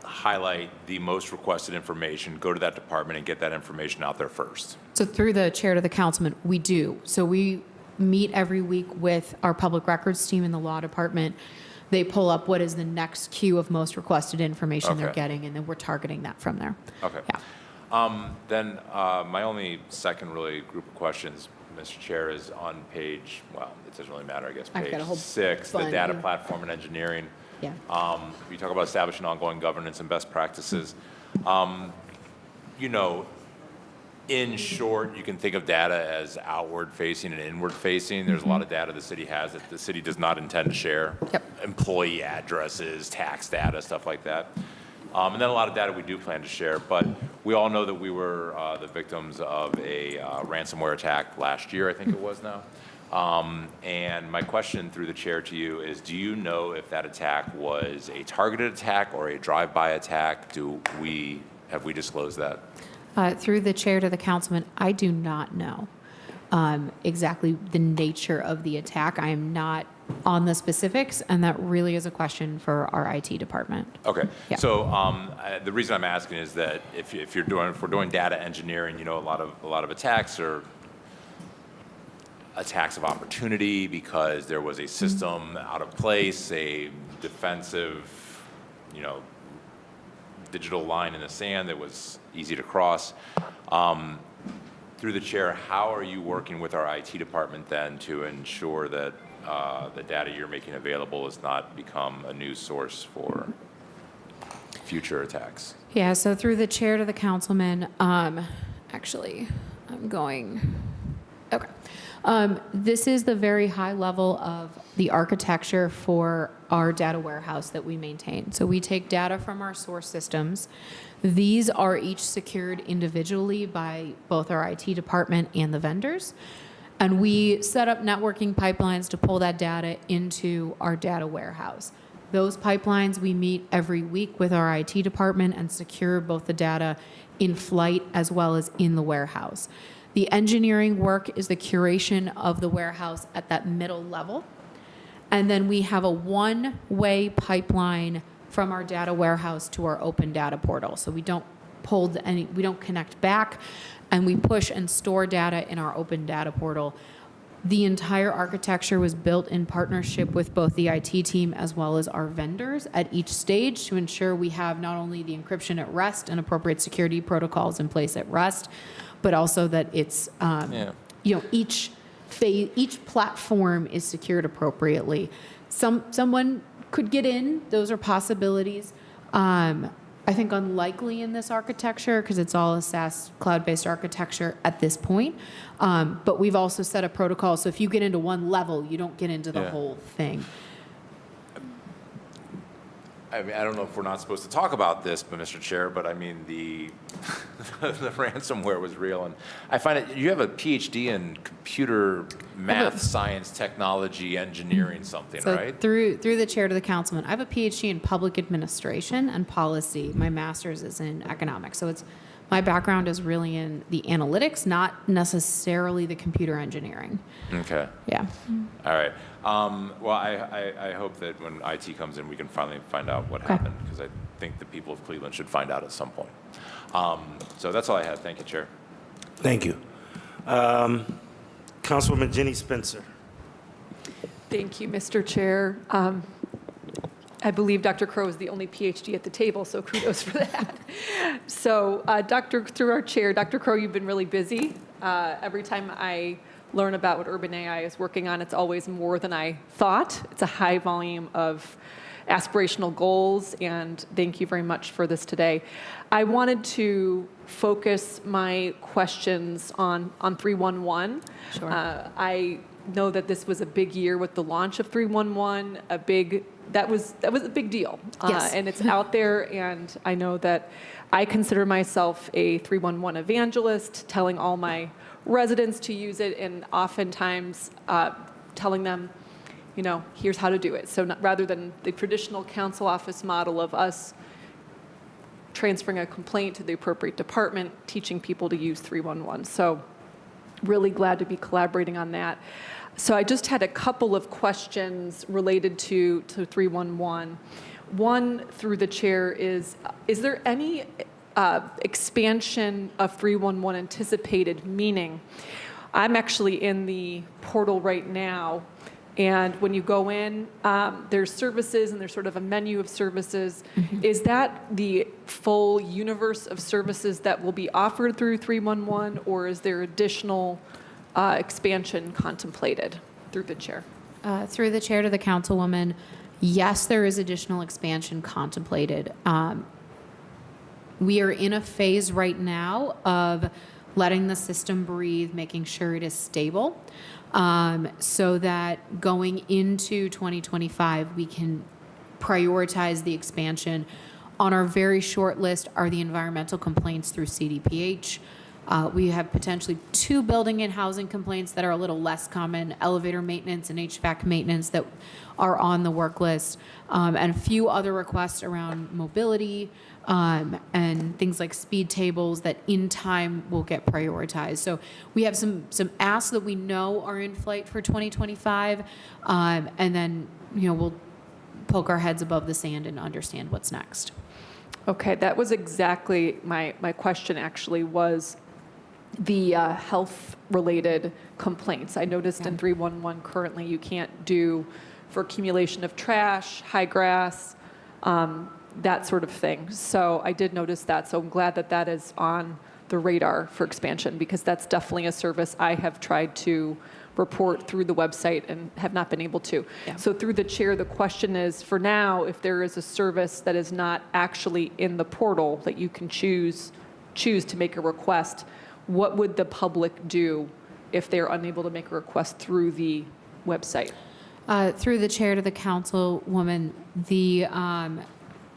Speaker 4: highlight the most requested information, go to that department and get that information out there first.
Speaker 2: So through the chair to the councilman, we do. So we meet every week with our public records team in the law department. They pull up what is the next queue of most requested information they're
Speaker 4: Okay.
Speaker 2: getting, and then we're targeting that from there.
Speaker 4: Okay.
Speaker 2: Yeah.
Speaker 4: Then my only second really group of questions, Mr. Chair, is on page, well, it doesn't really matter, I guess,
Speaker 2: I've got a
Speaker 4: page
Speaker 2: whole
Speaker 4: 6, the
Speaker 2: bunch,
Speaker 4: data
Speaker 2: yeah.
Speaker 4: platform and engineering.
Speaker 2: Yeah.
Speaker 4: We talk about establishing ongoing governance and best practices. In short, you can think of data as outward facing and inward facing. There's a lot of data the city has that the city does not intend to share.
Speaker 2: Yep.
Speaker 4: Employee addresses, tax data, stuff like that. And then a lot of data we do plan to share, but we all know that we were the victims of a ransomware attack last year, I think it was now. And my question through the chair to you is, do you know if that attack was a targeted attack or a drive-by attack? Have we disclosed that?
Speaker 2: Through the chair to the councilman, I do not know exactly the nature of the attack. I am not on the specifics, and that really is a question for our IT department.
Speaker 4: Okay.
Speaker 2: Yeah.
Speaker 4: So the reason I'm asking is that if we're doing data engineering, a lot of attacks are attacks of opportunity because there was a system out of place, a defensive, digital line in the sand that was easy to cross. Through the chair, how are you working with our IT department then to ensure that the data you're making available has not become a new source for future attacks?
Speaker 2: Yeah, so through the chair to the councilman, actually, I'm going, okay. This is the very high level of the architecture for our data warehouse that we maintain. So we take data from our source systems. These are each secured individually by both our IT department and the vendors. And we set up networking pipelines to pull that data into our data warehouse. Those pipelines we meet every week with our IT department and secure both the data in flight as well as in the warehouse. The engineering work is the curation of the warehouse at that middle level. And then we have a one-way pipeline from our data warehouse to our open data portal. So we don't we don't connect back, and we push and store data in our open data portal. The entire architecture was built in partnership with both the IT team as well as our vendors at each stage to ensure we have not only the encryption at rest and appropriate security protocols in place at rest, but also that it's, you know, each platform is secured appropriately. Someone could get in, those are possibilities. I think unlikely in this architecture because it's all a SaaS cloud-based architecture at this point. But we've also set a protocol, so if you get into one level, you don't get into the whole thing.
Speaker 4: I mean, I don't know if we're not supposed to talk about this, but Mr. Chair, but I mean, the ransomware was real. And I find it, you have a PhD in computer math, science, technology, engineering, something,
Speaker 2: So
Speaker 4: right?
Speaker 2: through the chair to the councilman, I have a PhD in public administration and policy. My master's is in economics. So my background is really in the analytics, not necessarily the computer engineering.
Speaker 4: Okay.
Speaker 2: Yeah.
Speaker 4: All right. Well, I hope that when IT comes in, we can finally find out what happened, because I think the people of Cleveland should find out at some point. So that's all I had. Thank you, Chair.
Speaker 1: Thank you. Councilwoman Jenny Spencer.
Speaker 5: Thank you, Mr. Chair. I believe Dr. Crow is the only PhD at the table, so kudos for that. So, through our chair, Dr. Crow, you've been really busy. Every time I learn about what Urban AI is working on, it's always more than I thought. It's a high volume of aspirational goals, and thank you very much for this today. I wanted to focus my questions on 311.
Speaker 2: Sure.
Speaker 5: I know that this was a big year with the launch of 311, that was a big deal.
Speaker 2: Yes.
Speaker 5: And it's out there, and I know that I consider myself a 311 evangelist, telling all my residents to use it, and oftentimes telling them, you know, here's how to do it. So rather than the traditional council office model of us transferring a complaint to the appropriate department, teaching people to use 311. So really glad to be collaborating on that. So I just had a couple of questions related to 311. One, through the chair, is there any expansion of 311 anticipated? Meaning, I'm actually in the portal right now, and when you go in, there's services and there's sort of a menu of services.
Speaker 2: Mm-hmm.
Speaker 5: Is that the full universe of services that will be offered through 311, or is there additional expansion contemplated? Through the chair.
Speaker 2: Through the chair to the councilwoman, yes, there is additional expansion contemplated. We are in a phase right now of letting the system breathe, making sure it is stable, so that going into 2025, we can prioritize the expansion. On our very short list are the environmental complaints through CDPH. We have potentially 2 building and housing complaints that are a little less common, elevator maintenance and HVAC maintenance that are on the work list, and a few other requests around mobility and things like speed tables that in time will get prioritized. So we have some asks that we know are in flight for 2025, and then, you know, we'll poke our heads above the sand and understand what's next.
Speaker 5: Okay, that was exactly my question, actually, was the health-related complaints. I noticed in 311 currently you can't do for accumulation of trash, high grass, that sort of thing. So I did notice that, so I'm glad that that is on the radar for expansion, because that's definitely a service I have tried to report through the website and have not been able to.
Speaker 2: Yeah.
Speaker 5: So through the chair, the question is, for now, if there is a service that is not actually in the portal that you can choose to make a request, what would the public do if they're unable to make a request through the website?
Speaker 2: Through the chair to the councilwoman, the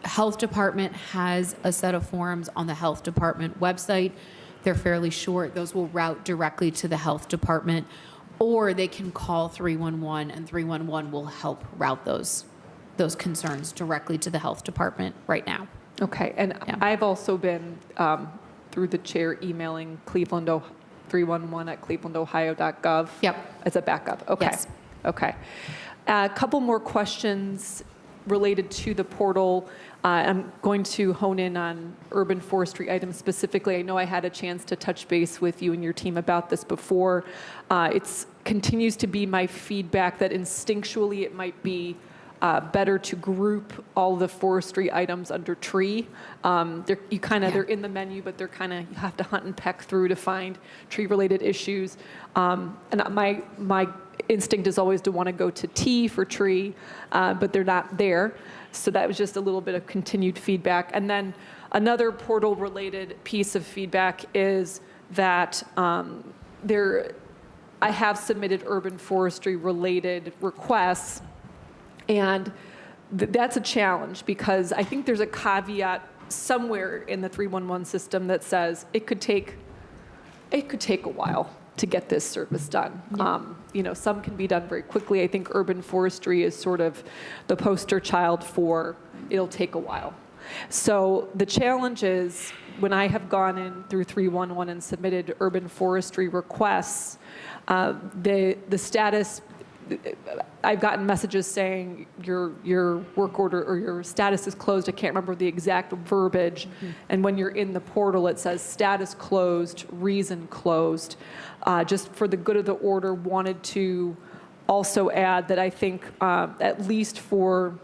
Speaker 2: health department has a set of forms on the health department website. They're fairly short. Those will route directly to the health department, or they can call 311, and 311 will help route those concerns directly to the health department right now.
Speaker 5: Okay, and
Speaker 2: Yeah.
Speaker 5: I've also been, through the chair, emailing 311@clevelandohio.gov.
Speaker 2: Yep.
Speaker 5: As a backup, okay.
Speaker 2: Yes.
Speaker 5: Okay. A couple more questions related to the portal. I'm going to hone in on urban forestry items specifically. I know I had a chance to touch base with you and your team about this before. It continues to be my feedback that instinctually it might be better to group all the forestry items under tree. They're in the menu, but you have to hunt and peck through to find tree-related issues. And my instinct is always to want to go to T for tree, but they're not there. So that was just a little bit of continued feedback. And then another portal-related piece of feedback is that I have submitted urban forestry-related requests, and that's a challenge because I think there's a caveat somewhere in the 311 system that says it could take a while to get this service done. Some can be done very quickly. I think urban forestry is sort of the poster child for it'll take a while. So the challenge is when I have gone in through 311 and submitted urban forestry requests, the status, I've gotten messages saying your work order or your status is closed. I can't remember the exact verbiage. And when you're in the portal, it says status closed, reason closed. Just for the good of the order, wanted to also add that I think at least for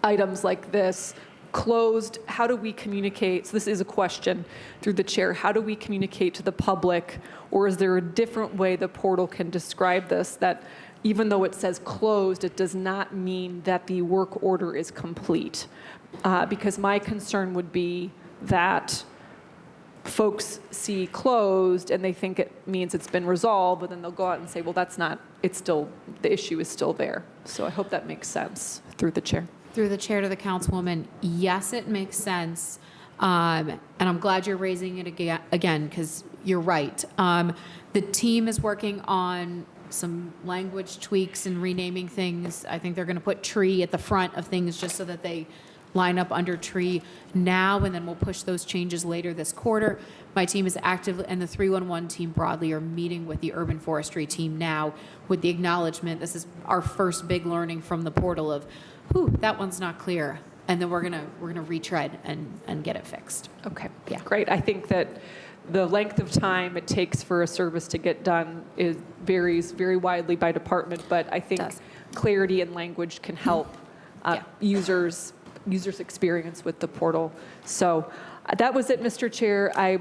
Speaker 5: items like this, closed, how do we communicate? So this is a question through the chair. How do we communicate to the public? Or is there a different way the portal can describe this that even though it says closed, it does not mean that the work order is complete? Because my concern would be that folks see closed and they think it means it's been resolved, but then they'll go out and say, well, that's not, the issue is still there. So I hope that makes sense through the chair.
Speaker 2: Through the chair to the councilwoman, yes, it makes sense. And I'm glad you're raising it again, because you're right. The team is working on some language tweaks and renaming things. I think they're going to put tree at the front of things just so that they line up under tree now, and then we'll push those changes later this quarter. My team is active, and the 311 team broadly are meeting with the urban forestry team now with the acknowledgement. This is our first big learning from the portal of, that one's not clear. And then we're gonna retread and get it fixed.
Speaker 5: Okay,
Speaker 2: Yeah.
Speaker 5: great. I think that the length of time it takes for a service to get done varies very widely by department, but I think
Speaker 2: Does.
Speaker 5: clarity in language can help
Speaker 2: Yeah.
Speaker 5: users' experience with the portal. So that was it, Mr. Chair. I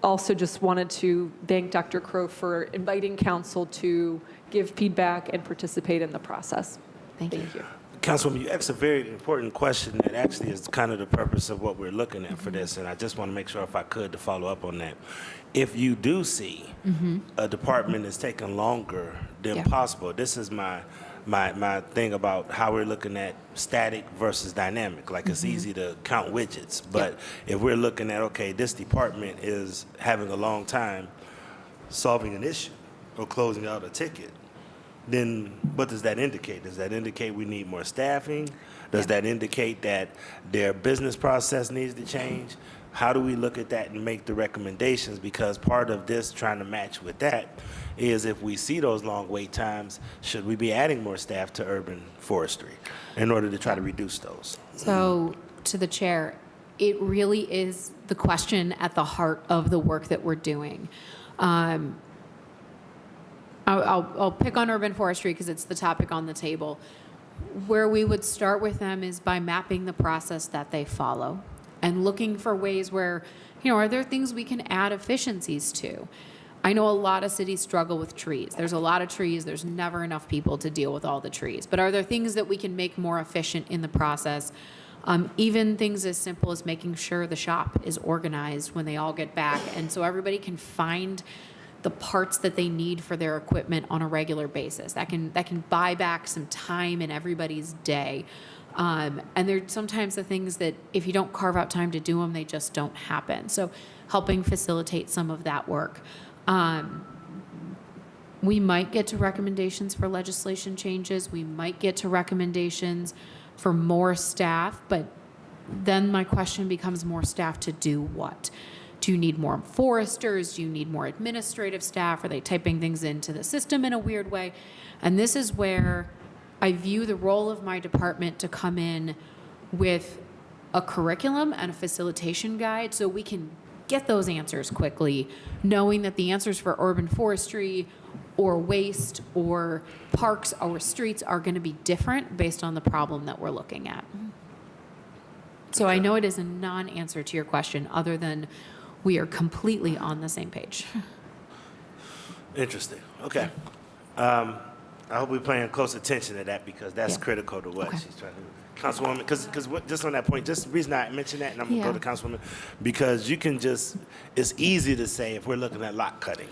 Speaker 5: also just wanted to thank Dr. Crow for inviting council to give feedback and participate in the process.
Speaker 2: Thank you.
Speaker 5: Thank you.
Speaker 1: Councilwoman, you asked a very important question that actually is kind of the purpose of what we're looking at for this, and I just want to make sure, if I could, to follow up on that. If you do see a department is taking longer than
Speaker 2: Yeah.
Speaker 1: possible, this is my thing about how we're looking at static versus dynamic. Like, it's easy to count widgets, but if we're looking at, okay, this department is having a long time solving an issue or closing out a ticket, then what does that indicate? Does that indicate we need more staffing? Does that indicate that their business process needs to change? How do we look at that and make the recommendations? Because part of this, trying to match with that, is if we see those long wait times, should we be adding more staff to urban forestry in order to try to reduce those?
Speaker 2: So, to the chair, it really is the question at the heart of the work that we're doing. I'll pick on urban forestry because it's the topic on the table. Where we would start with them is by mapping the process that they follow and looking for ways where, are there things we can add efficiencies to? I know a lot of cities struggle with trees. There's a lot of trees. There's never enough people to deal with all the trees. But are there things that we can make more efficient in the process? Even things as simple as making sure the shop is organized when they all get back, and so everybody can find the parts that they need for their equipment on a regular basis. That can buy back some time in everybody's day. And they're sometimes the things that if you don't carve out time to do them, they just don't happen. So helping facilitate some of that work. We might get to recommendations for legislation changes. We might get to recommendations for more staff, but then my question becomes more staff to do what? Do you need more foresters? Do you need more administrative staff? Are they typing things into the system in a weird way? And this is where I view the role of my department to come in with a curriculum and a facilitation guide so we can get those answers quickly, knowing that the answers for urban forestry or waste or parks or streets are going to be different based on the problem that we're looking at. So I know it is a non-answer to your question other than we are completely on the same page.
Speaker 1: Interesting. Okay. I hope we're paying close attention to that because that's
Speaker 2: Yeah.
Speaker 1: critical to what
Speaker 2: Okay.
Speaker 1: she's trying to do. Councilwoman, because just on that point, just the reason I mentioned that, and I'm going to
Speaker 2: Yeah.
Speaker 1: go to Councilwoman, because you can just, it's easy to say if we're looking at lot cutting,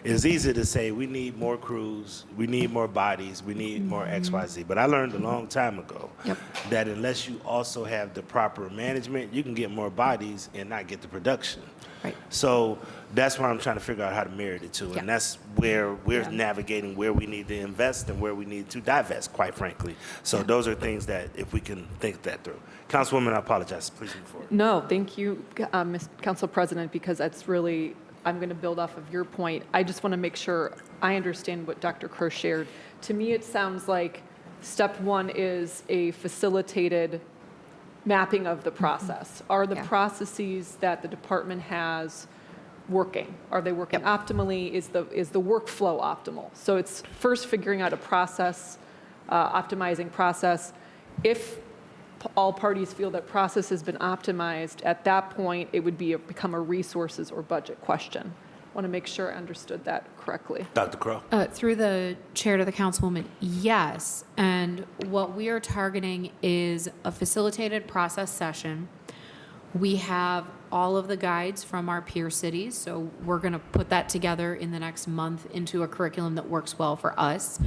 Speaker 1: it's easy to say we need more crews, we need more bodies, we need more XYZ. But I learned a long time ago
Speaker 2: Yep.
Speaker 1: that unless you also have the proper management, you can get more bodies and not get the production.
Speaker 2: Right.
Speaker 1: So that's why I'm trying to figure out how to marry the two.
Speaker 2: Yeah.
Speaker 1: And that's where we're navigating where we need to invest and where we need to divest, quite frankly. So those are things that if we can think that through. Councilwoman, I apologize. Please move forward.
Speaker 5: No, thank you, Ms. Council President, because that's really, I'm going to build off of your point. I just want to make sure I understand what Dr. Crow shared. To me, it sounds like step one is a facilitated mapping of the process. Are the
Speaker 2: Yeah.
Speaker 5: processes that the department has working? Are they working optimally? Is the workflow optimal? So it's first figuring out a process, optimizing process. If all parties feel that process has been optimized, at that point, it would become a resources or budget question. I want to make sure I understood that correctly.
Speaker 1: Dr. Crow?
Speaker 2: Through the chair to the councilwoman, yes. And what we are targeting is a facilitated process session. We have all of the guides from our peer cities, so we're going to put that together in the next month into a curriculum that works well for us.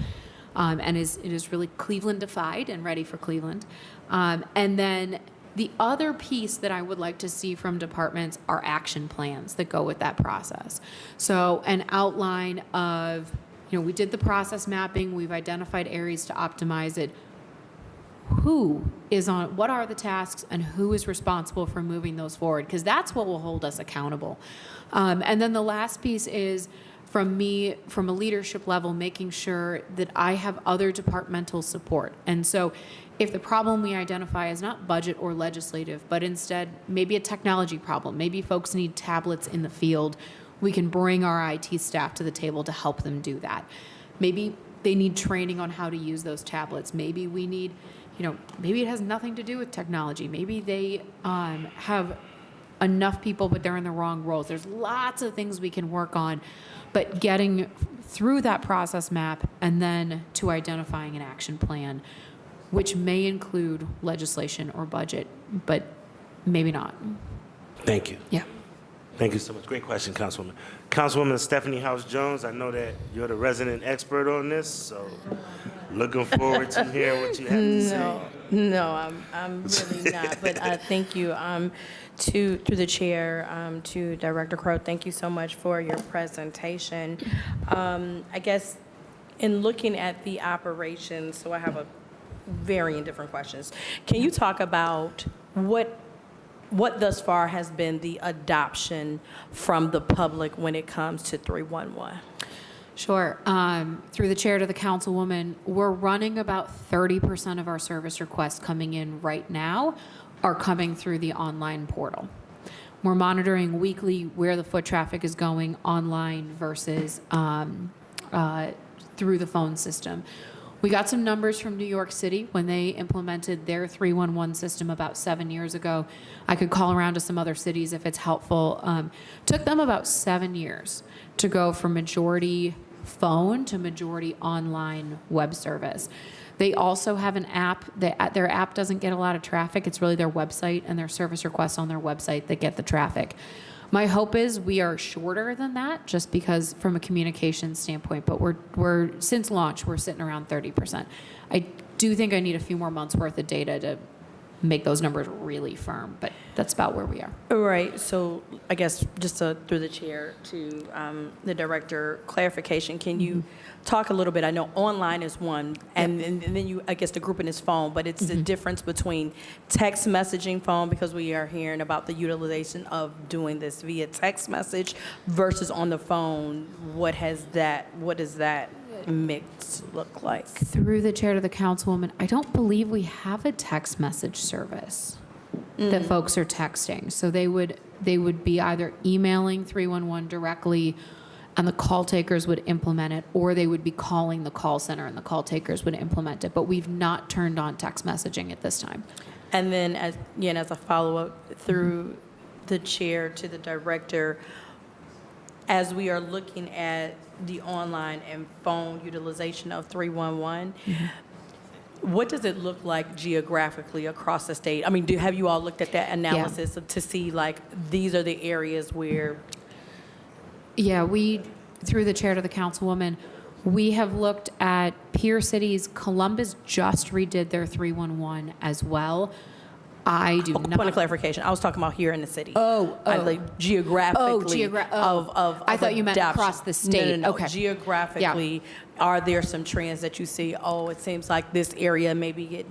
Speaker 2: And it is really Clevelandified and ready for Cleveland. And then the other piece that I would like to see from departments are action plans that go with that process. So an outline of, we did the process mapping, we've identified areas to optimize it. Who is on, what are the tasks and who is responsible for moving those forward? Because that's what will hold us accountable. And then the last piece is from me, from a leadership level, making sure that I have other departmental support. And so if the problem we identify is not budget or legislative, but instead maybe a technology problem, maybe folks need tablets in the field, we can bring our IT staff to the table to help them do that. Maybe they need training on how to use those tablets. Maybe we need, maybe it has nothing to do with technology. Maybe they have enough people, but they're in the wrong roles. There's lots of things we can work on, but getting through that process map and then to identifying an action plan, which may include legislation or budget, but maybe not.
Speaker 1: Thank you.
Speaker 2: Yeah.
Speaker 1: Thank you so much. Great question, Councilwoman. Councilwoman Stephanie House-Jones, I know that you're the resident expert on this, so looking forward to hearing what you have to say.
Speaker 6: No, I'm really not. But thank you through the chair, to Director Crow. Thank you so much for your presentation. I guess in looking at the operations, so I have a varying different questions. Can you talk about what thus far has been the adoption from the public when it comes to 311?
Speaker 2: Sure. Through the chair to the councilwoman, we're running about 30% of our service requests coming in right now are coming through the online portal. We're monitoring weekly where the foot traffic is going online versus through the phone system. We got some numbers from New York City when they implemented their 311 system about 7 years ago. I could call around to some other cities if it's helpful. Took them about 7 years to go from majority phone to majority online web service. They also have an app. Their app doesn't get a lot of traffic. It's really their website and their service requests on their website that get the traffic. My hope is we are shorter than that, just because from a communication standpoint. But we're since launch, we're sitting around 30%. I do think I need a few more months worth of data to make those numbers really firm, but that's about where we are.
Speaker 6: Right, so I guess just through the chair to the director, clarification, can you talk a little bit, I know online is one, and then you, I guess the grouping is phone, but it's the difference between text messaging phone, because we are hearing about the utilization of doing this via text message versus on the phone. What does that mix look like?
Speaker 2: Through the chair to the councilwoman, I don't believe we have a text message service that folks are texting. So they would be either emailing 311 directly and the call takers would implement it, or they would be calling the call center and the call takers would implement it. But we've not turned on text messaging at this time.
Speaker 6: And then as a follow-up through the chair to the director, as we are looking at the online and phone utilization of 311, what does it look like geographically across the state? I mean, have you all looked at that analysis to see, like, these are the areas where?
Speaker 2: Yeah, through the chair to the councilwoman, we have looked at peer cities. Columbus just redid their 311 as well. I do not.
Speaker 6: Point of clarification, I was talking about here in the city.
Speaker 2: Oh.
Speaker 6: Like geographically of
Speaker 2: I thought you meant
Speaker 6: adoption.
Speaker 2: across the state.
Speaker 6: No.
Speaker 2: Okay.
Speaker 6: Geographically, are there some trends that you see? Oh, it seems like this area maybe get,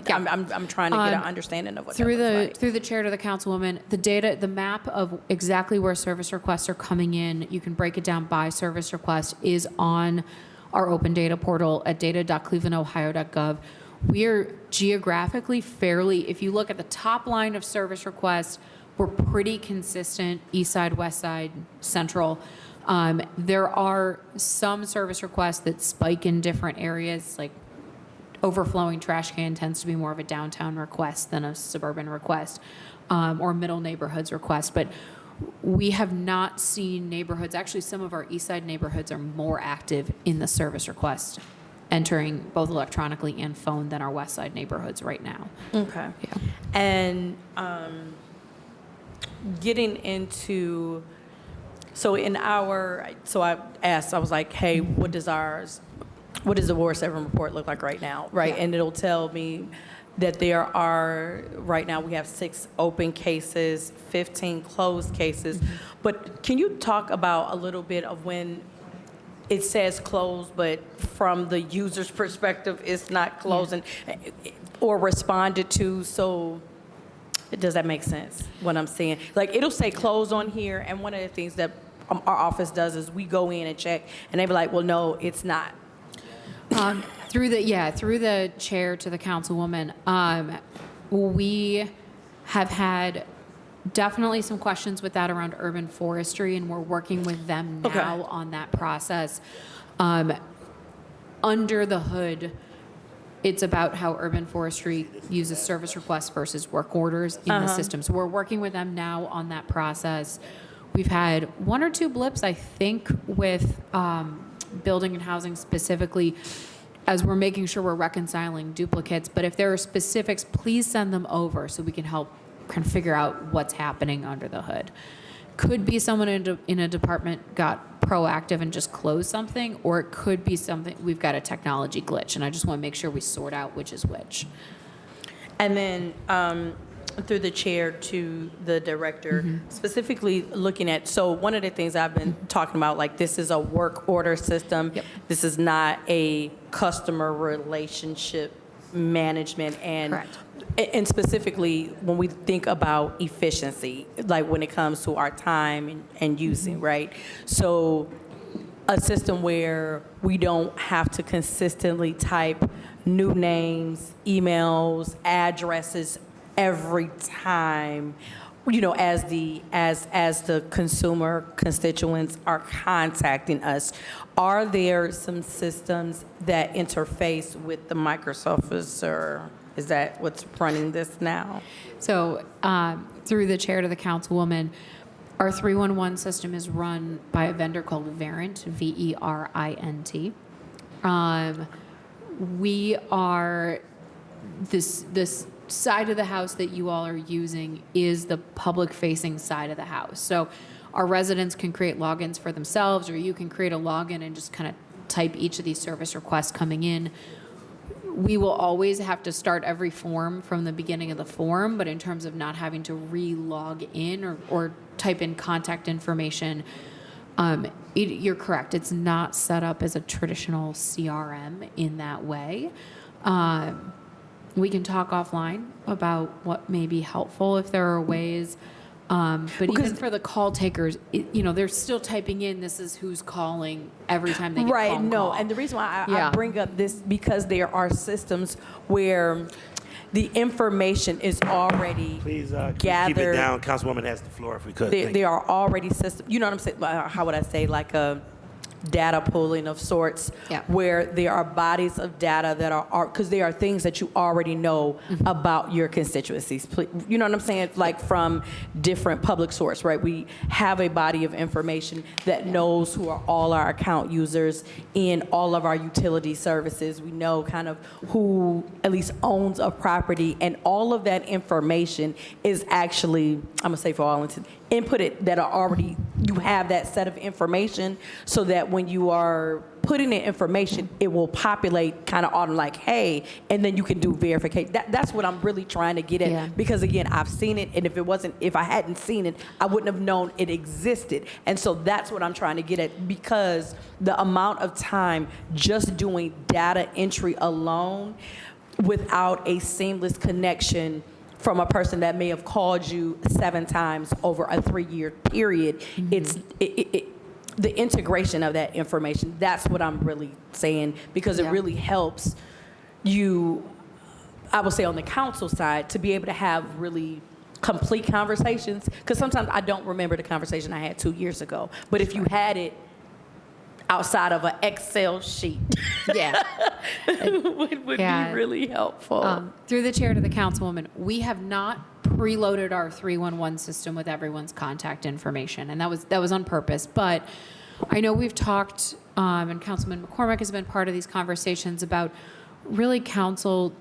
Speaker 6: I'm trying to get an understanding of what that looks like.
Speaker 2: Through the chair to the councilwoman, the map of exactly where service requests are coming in, you can break it down by service request, is on our open data portal at data.clevelandohio.gov. We're geographically fairly, if you look at the top line of service requests, we're pretty consistent, east side, west side, central. There are some service requests that spike in different areas, like overflowing trash can tends to be more of a downtown request than a suburban request, or middle neighborhoods request. But we have not seen neighborhoods, actually some of our east side neighborhoods are more active in the service request, entering both electronically and phone than our west side neighborhoods right now.
Speaker 6: Okay.
Speaker 2: Yeah.
Speaker 6: And getting into, I asked, I was like, hey, what does the Ward 7 report look like right now, right?
Speaker 2: Yeah.
Speaker 6: And it'll tell me that there are, right now we have 6 open cases, 15 closed cases. But can you talk about a little bit of when it says closed, but from the user's perspective, it's not closed or responded to? So does that make sense, what I'm saying? Like, it'll say closed on here, and one of the things that our office does is we go in and check, and they be like, well, no, it's not.
Speaker 2: Through the chair to the councilwoman, we have had definitely some questions with that around urban forestry, and we're working with them now on that process. Under the hood, it's about how urban forestry uses service requests versus work orders in the system. So we're working with them now on that process. We've had 1 or 2 blips, I think, with building and housing specifically, as we're making sure we're reconciling duplicates. But if there are specifics, please send them over so we can help kind of figure out what's happening under the hood. Could be someone in a department got proactive and just closed something, or it could be something, we've got a technology glitch, and I just want to make sure we sort out which is which.
Speaker 6: And then through the chair to the director, specifically looking at, so one of the things I've been talking about, like, this is a work order system.
Speaker 2: Yep.
Speaker 6: This is not a customer relationship management.
Speaker 2: Correct.
Speaker 6: And specifically, when we think about efficiency, like when it comes to our time and using, right? So a system where we don't have to consistently type new names, emails, addresses every time, as the consumer constituents are contacting us, are there some systems that interface with the Microsoft, or is that what's running this now?
Speaker 2: So through the chair to the councilwoman, our 311 system is run by a vendor called Verint, Verint. We are, this side of the house that you all are using is the public-facing side of the house. So our residents can create logins for themselves, or you can create a login and just kind of type each of these service requests coming in. We will always have to start every form from the beginning of the form, but in terms of not having to re-log in or type in contact information, you're correct. It's not set up as a traditional CRM in that way. We can talk offline about what may be helpful if there are ways. But even for the call takers, they're still typing in, this is who's calling every time they get
Speaker 6: Right,
Speaker 2: phone
Speaker 6: no,
Speaker 2: call.
Speaker 6: and the reason why I
Speaker 2: Yeah.
Speaker 6: bring up this, because there are systems where the information is already
Speaker 1: Please keep it
Speaker 6: gathered.
Speaker 1: down. Councilwoman has the floor if we could. Thank you.
Speaker 6: There are already systems, you know what I'm saying, how would I say, like a data pooling of sorts,
Speaker 2: Yeah.
Speaker 6: where there are bodies of data that are, because there are things that you already know about your constituencies. You know what I'm saying? Like from different public source, right? We have a body of information that knows who are all our account users in all of our utility services. We know kind of who at least owns a property, and all of that information is actually, I'm gonna say for all intents, inputted that are already, you have that set of information, so that when you are putting in information, it will populate kind of on like, hey, and then you can do verification. That's what I'm really trying to get at.
Speaker 2: Yeah.
Speaker 6: Because again, I've seen it, and if I hadn't seen it, I wouldn't have known it existed. And so that's what I'm trying to get at, because the amount of time just doing data entry alone without a seamless connection from a person that may have called you 7 times over a 3-year period, it's the integration of that information. That's what I'm really saying, because it
Speaker 2: Yeah.
Speaker 6: really helps you, I would say on the council side, to be able to have really complete conversations, because sometimes I don't remember the conversation I had 2 years ago. But if you had it outside of an Excel sheet,
Speaker 2: Yeah.
Speaker 6: would
Speaker 2: Yeah.
Speaker 6: be really helpful.
Speaker 2: Through the chair to the councilwoman, we have not preloaded our 311 system with everyone's contact information, and that was on purpose. But I know we've talked, and Councilman McCormick has been part of these conversations about really council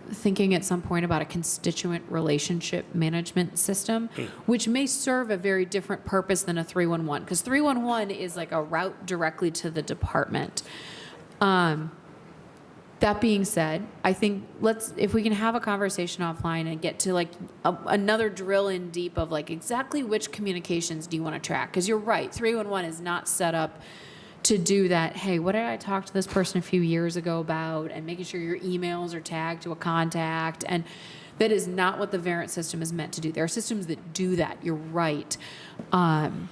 Speaker 2: thinking at some point about a constituent relationship management system, which may serve a very different purpose than a 311, because 311 is like a route directly to the department. That being said, I think if we can have a conversation offline and get to like another drill in deep of like exactly which communications do you want to track? Because you're right, 311 is not set up to do that. Hey, what did I talk to this person a few years ago about? And making sure your emails are tagged to a contact. And that is not what the Verint system is meant to do. There are systems that do that. You're right. And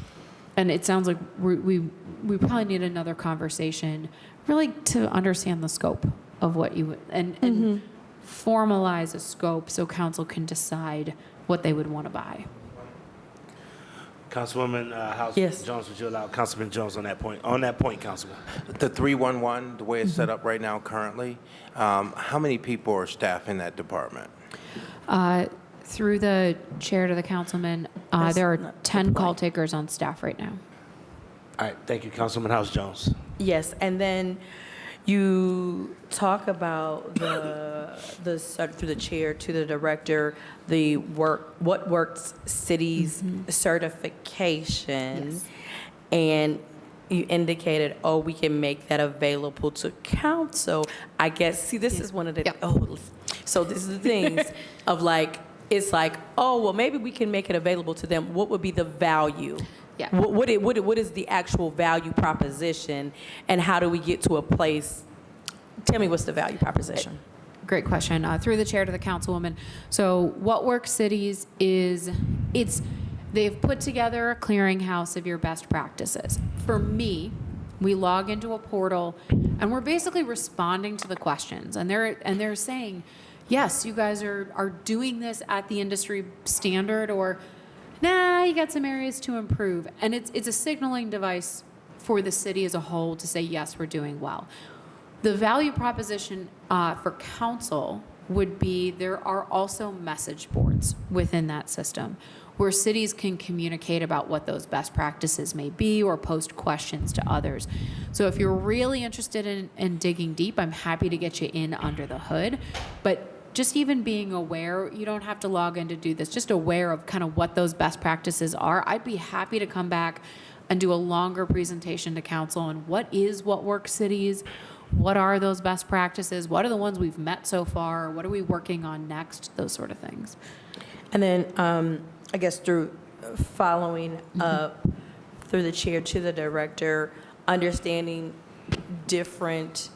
Speaker 2: it sounds like we probably need another conversation really to understand the scope of what you, and formalize a scope so council can decide what they would want to buy.
Speaker 1: Councilwoman House
Speaker 6: Yes.
Speaker 1: Jones, would you allow Councilman Jones on that point? On that point, Councilwoman.
Speaker 3: The 311, the way it's set up right now currently, how many people are staff in that department?
Speaker 2: Through the chair to the councilman, there are 10 call takers on staff right now.
Speaker 1: All right, thank you, Councilwoman House Jones.
Speaker 6: Yes, and then you talk about through the chair to the director, what works cities certification.
Speaker 2: Yes.
Speaker 6: And you indicated, we can make that available to council. I guess, see, this is one of the,
Speaker 2: Yep.
Speaker 6: so this is the things of like, it's like, well, maybe we can make it available to them. What would be the value?
Speaker 2: Yeah.
Speaker 6: What is the actual value proposition, and how do we get to a place? Tell me, what's the value proposition?
Speaker 2: Great question. Through the chair to the councilwoman. So what works cities is they've put together a clearinghouse of your best practices. For me, we log into a portal and we're basically responding to the questions, and they're saying, yes, you guys are doing this at the industry standard, or nah, you got some areas to improve. And it's a signaling device for the city as a whole to say, yes, we're doing well. The value proposition for council would be there are also message boards within that system where cities can communicate about what those best practices may be or post questions to others. So if you're really interested in digging deep, I'm happy to get you in under the hood. But just even being aware, you don't have to log in to do this, just aware of kind of what those best practices are. I'd be happy to come back and do a longer presentation to council on what works cities, what are those best practices, what are the ones we've met so far, what are we working on next, those sort of things.
Speaker 6: And then, I guess through following up through the chair to the director, understanding different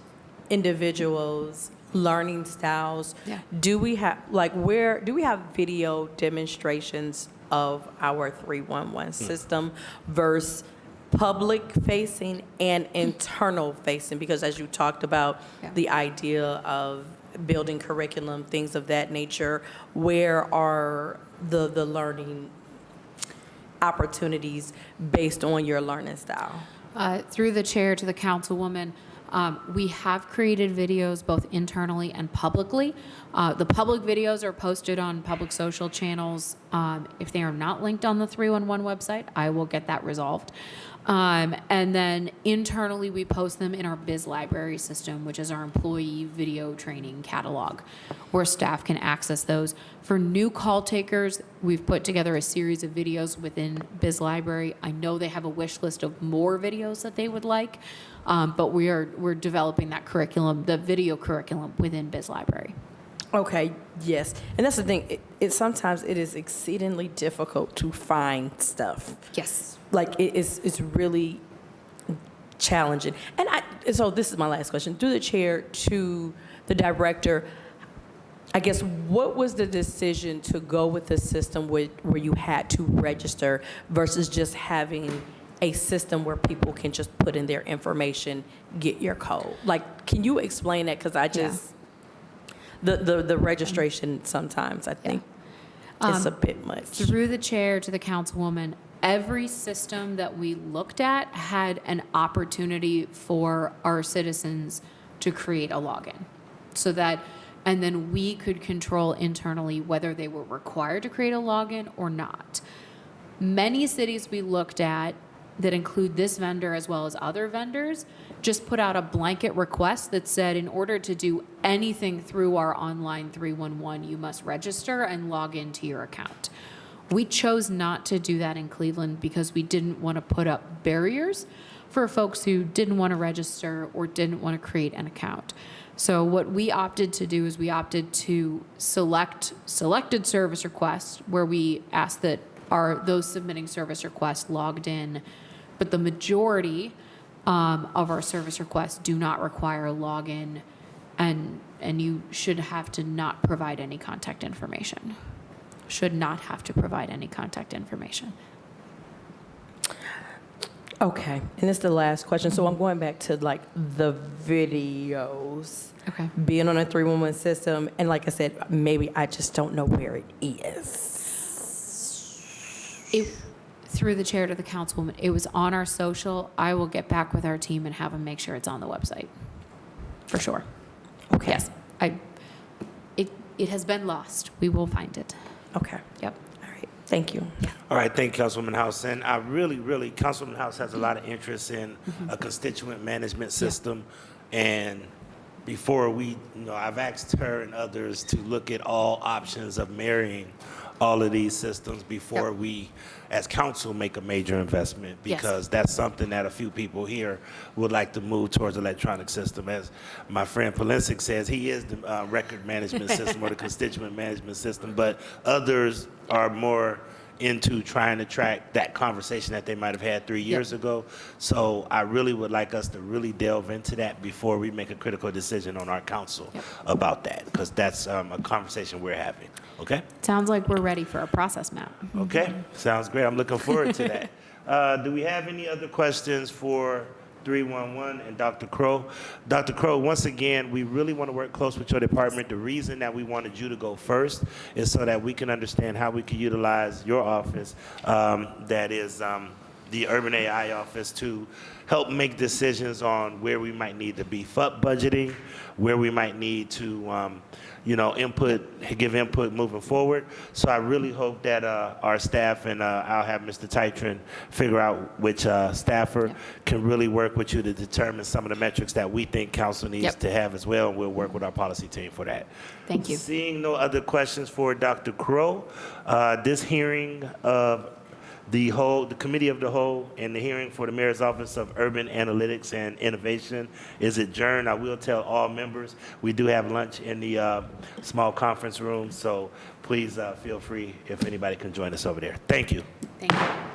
Speaker 6: individuals' learning styles.
Speaker 2: Yeah.
Speaker 6: Do we have, do we have video demonstrations of our 311 system versus public-facing and internal-facing? Because as you talked about,
Speaker 2: Yeah.
Speaker 6: the idea of building curriculum, things of that nature, where are the learning opportunities based on your learning style?
Speaker 2: Through the chair to the councilwoman, we have created videos both internally and publicly. The public videos are posted on public social channels. If they are not linked on the 311 website, I will get that resolved. And then internally, we post them in our Biz Library system, which is our employee video training catalog, where staff can access those. For new call takers, we've put together a series of videos within Biz Library. I know they have a wish list of more videos that they would like, but we're developing that curriculum, the video curriculum within Biz Library.
Speaker 6: Okay, yes. And that's the thing, sometimes it is exceedingly difficult to find stuff.
Speaker 2: Yes.
Speaker 6: Like, it's really challenging. And so this is my last question. Through the chair to the director, I guess, what was the decision to go with the system where you had to register versus just having a system where people can just put in their information, get your code? Like, can you explain that? Because I just, the registration sometimes, I think, it's a bit much.
Speaker 2: Through the chair to the councilwoman, every system that we looked at had an opportunity for our citizens to create a login. So that, and then we could control internally whether they were required to create a login or not. Many cities we looked at that include this vendor as well as other vendors just put out a blanket request that said, in order to do anything through our online 311, you must register and log into your account. We chose not to do that in Cleveland because we didn't want to put up barriers for folks who didn't want to register or didn't want to create an account. So what we opted to do is we opted to select selected service requests where we asked that those submitting service requests logged in, but the majority of our service requests do not require a login, and you should have to not provide any contact information. Should not have to provide any contact information.
Speaker 6: Okay, and this is the last question. So I'm going back to like the videos.
Speaker 2: Okay.
Speaker 6: Being on a 311 system, and like I said, maybe I just don't know where it is.
Speaker 2: Through the chair to the councilwoman, it was on our social. I will get back with our team and have them make sure it's on the website. For sure.
Speaker 6: Okay.
Speaker 2: Yes. It has been lost. We will find it.
Speaker 6: Okay.
Speaker 2: Yep.
Speaker 6: All right. Thank you.
Speaker 1: All right, thank you, Councilwoman House. And I really, Councilwoman House has a lot of interest in a constituent management system. And before I've asked her and others to look at all options of marrying all of these systems before we, as council, make a major investment,
Speaker 2: Yes.
Speaker 1: because that's something that a few people here would like to move towards electronic system. As my friend Polensik says, he is the record management system or the constituent management system, but others are more into trying to track that conversation that they might have had 3 years ago. So I really would like us to really delve into that before we make a critical decision on our council about that, because that's a conversation we're having. Okay?
Speaker 2: Sounds like we're ready for a process map.
Speaker 1: Okay, sounds great. I'm looking forward to that. Do we have any other questions for 311, and Dr. Crow. Dr. Crow, once again, we really want to work close with your department. The reason that we wanted you to go first is so that we can understand how we can utilize your office, that is the Urban AI office, to help make decisions on where we might need to beef up budgeting, where we might need to give input moving forward. So I really hope that our staff, and I'll have Mr. Titron figure out which staffer can really work with you to determine some of the metrics that we think council needs to have as well, and we'll work with our policy team for that.
Speaker 2: Thank you.
Speaker 1: Seeing no other questions for Dr. Crow, this hearing of the committee of the whole and the hearing for the mayor's office of urban analytics and innovation is adjourned. I will tell all members we do have lunch in the small conference room, so please feel free if anybody can join us over there. Thank you.
Speaker 2: Thank you.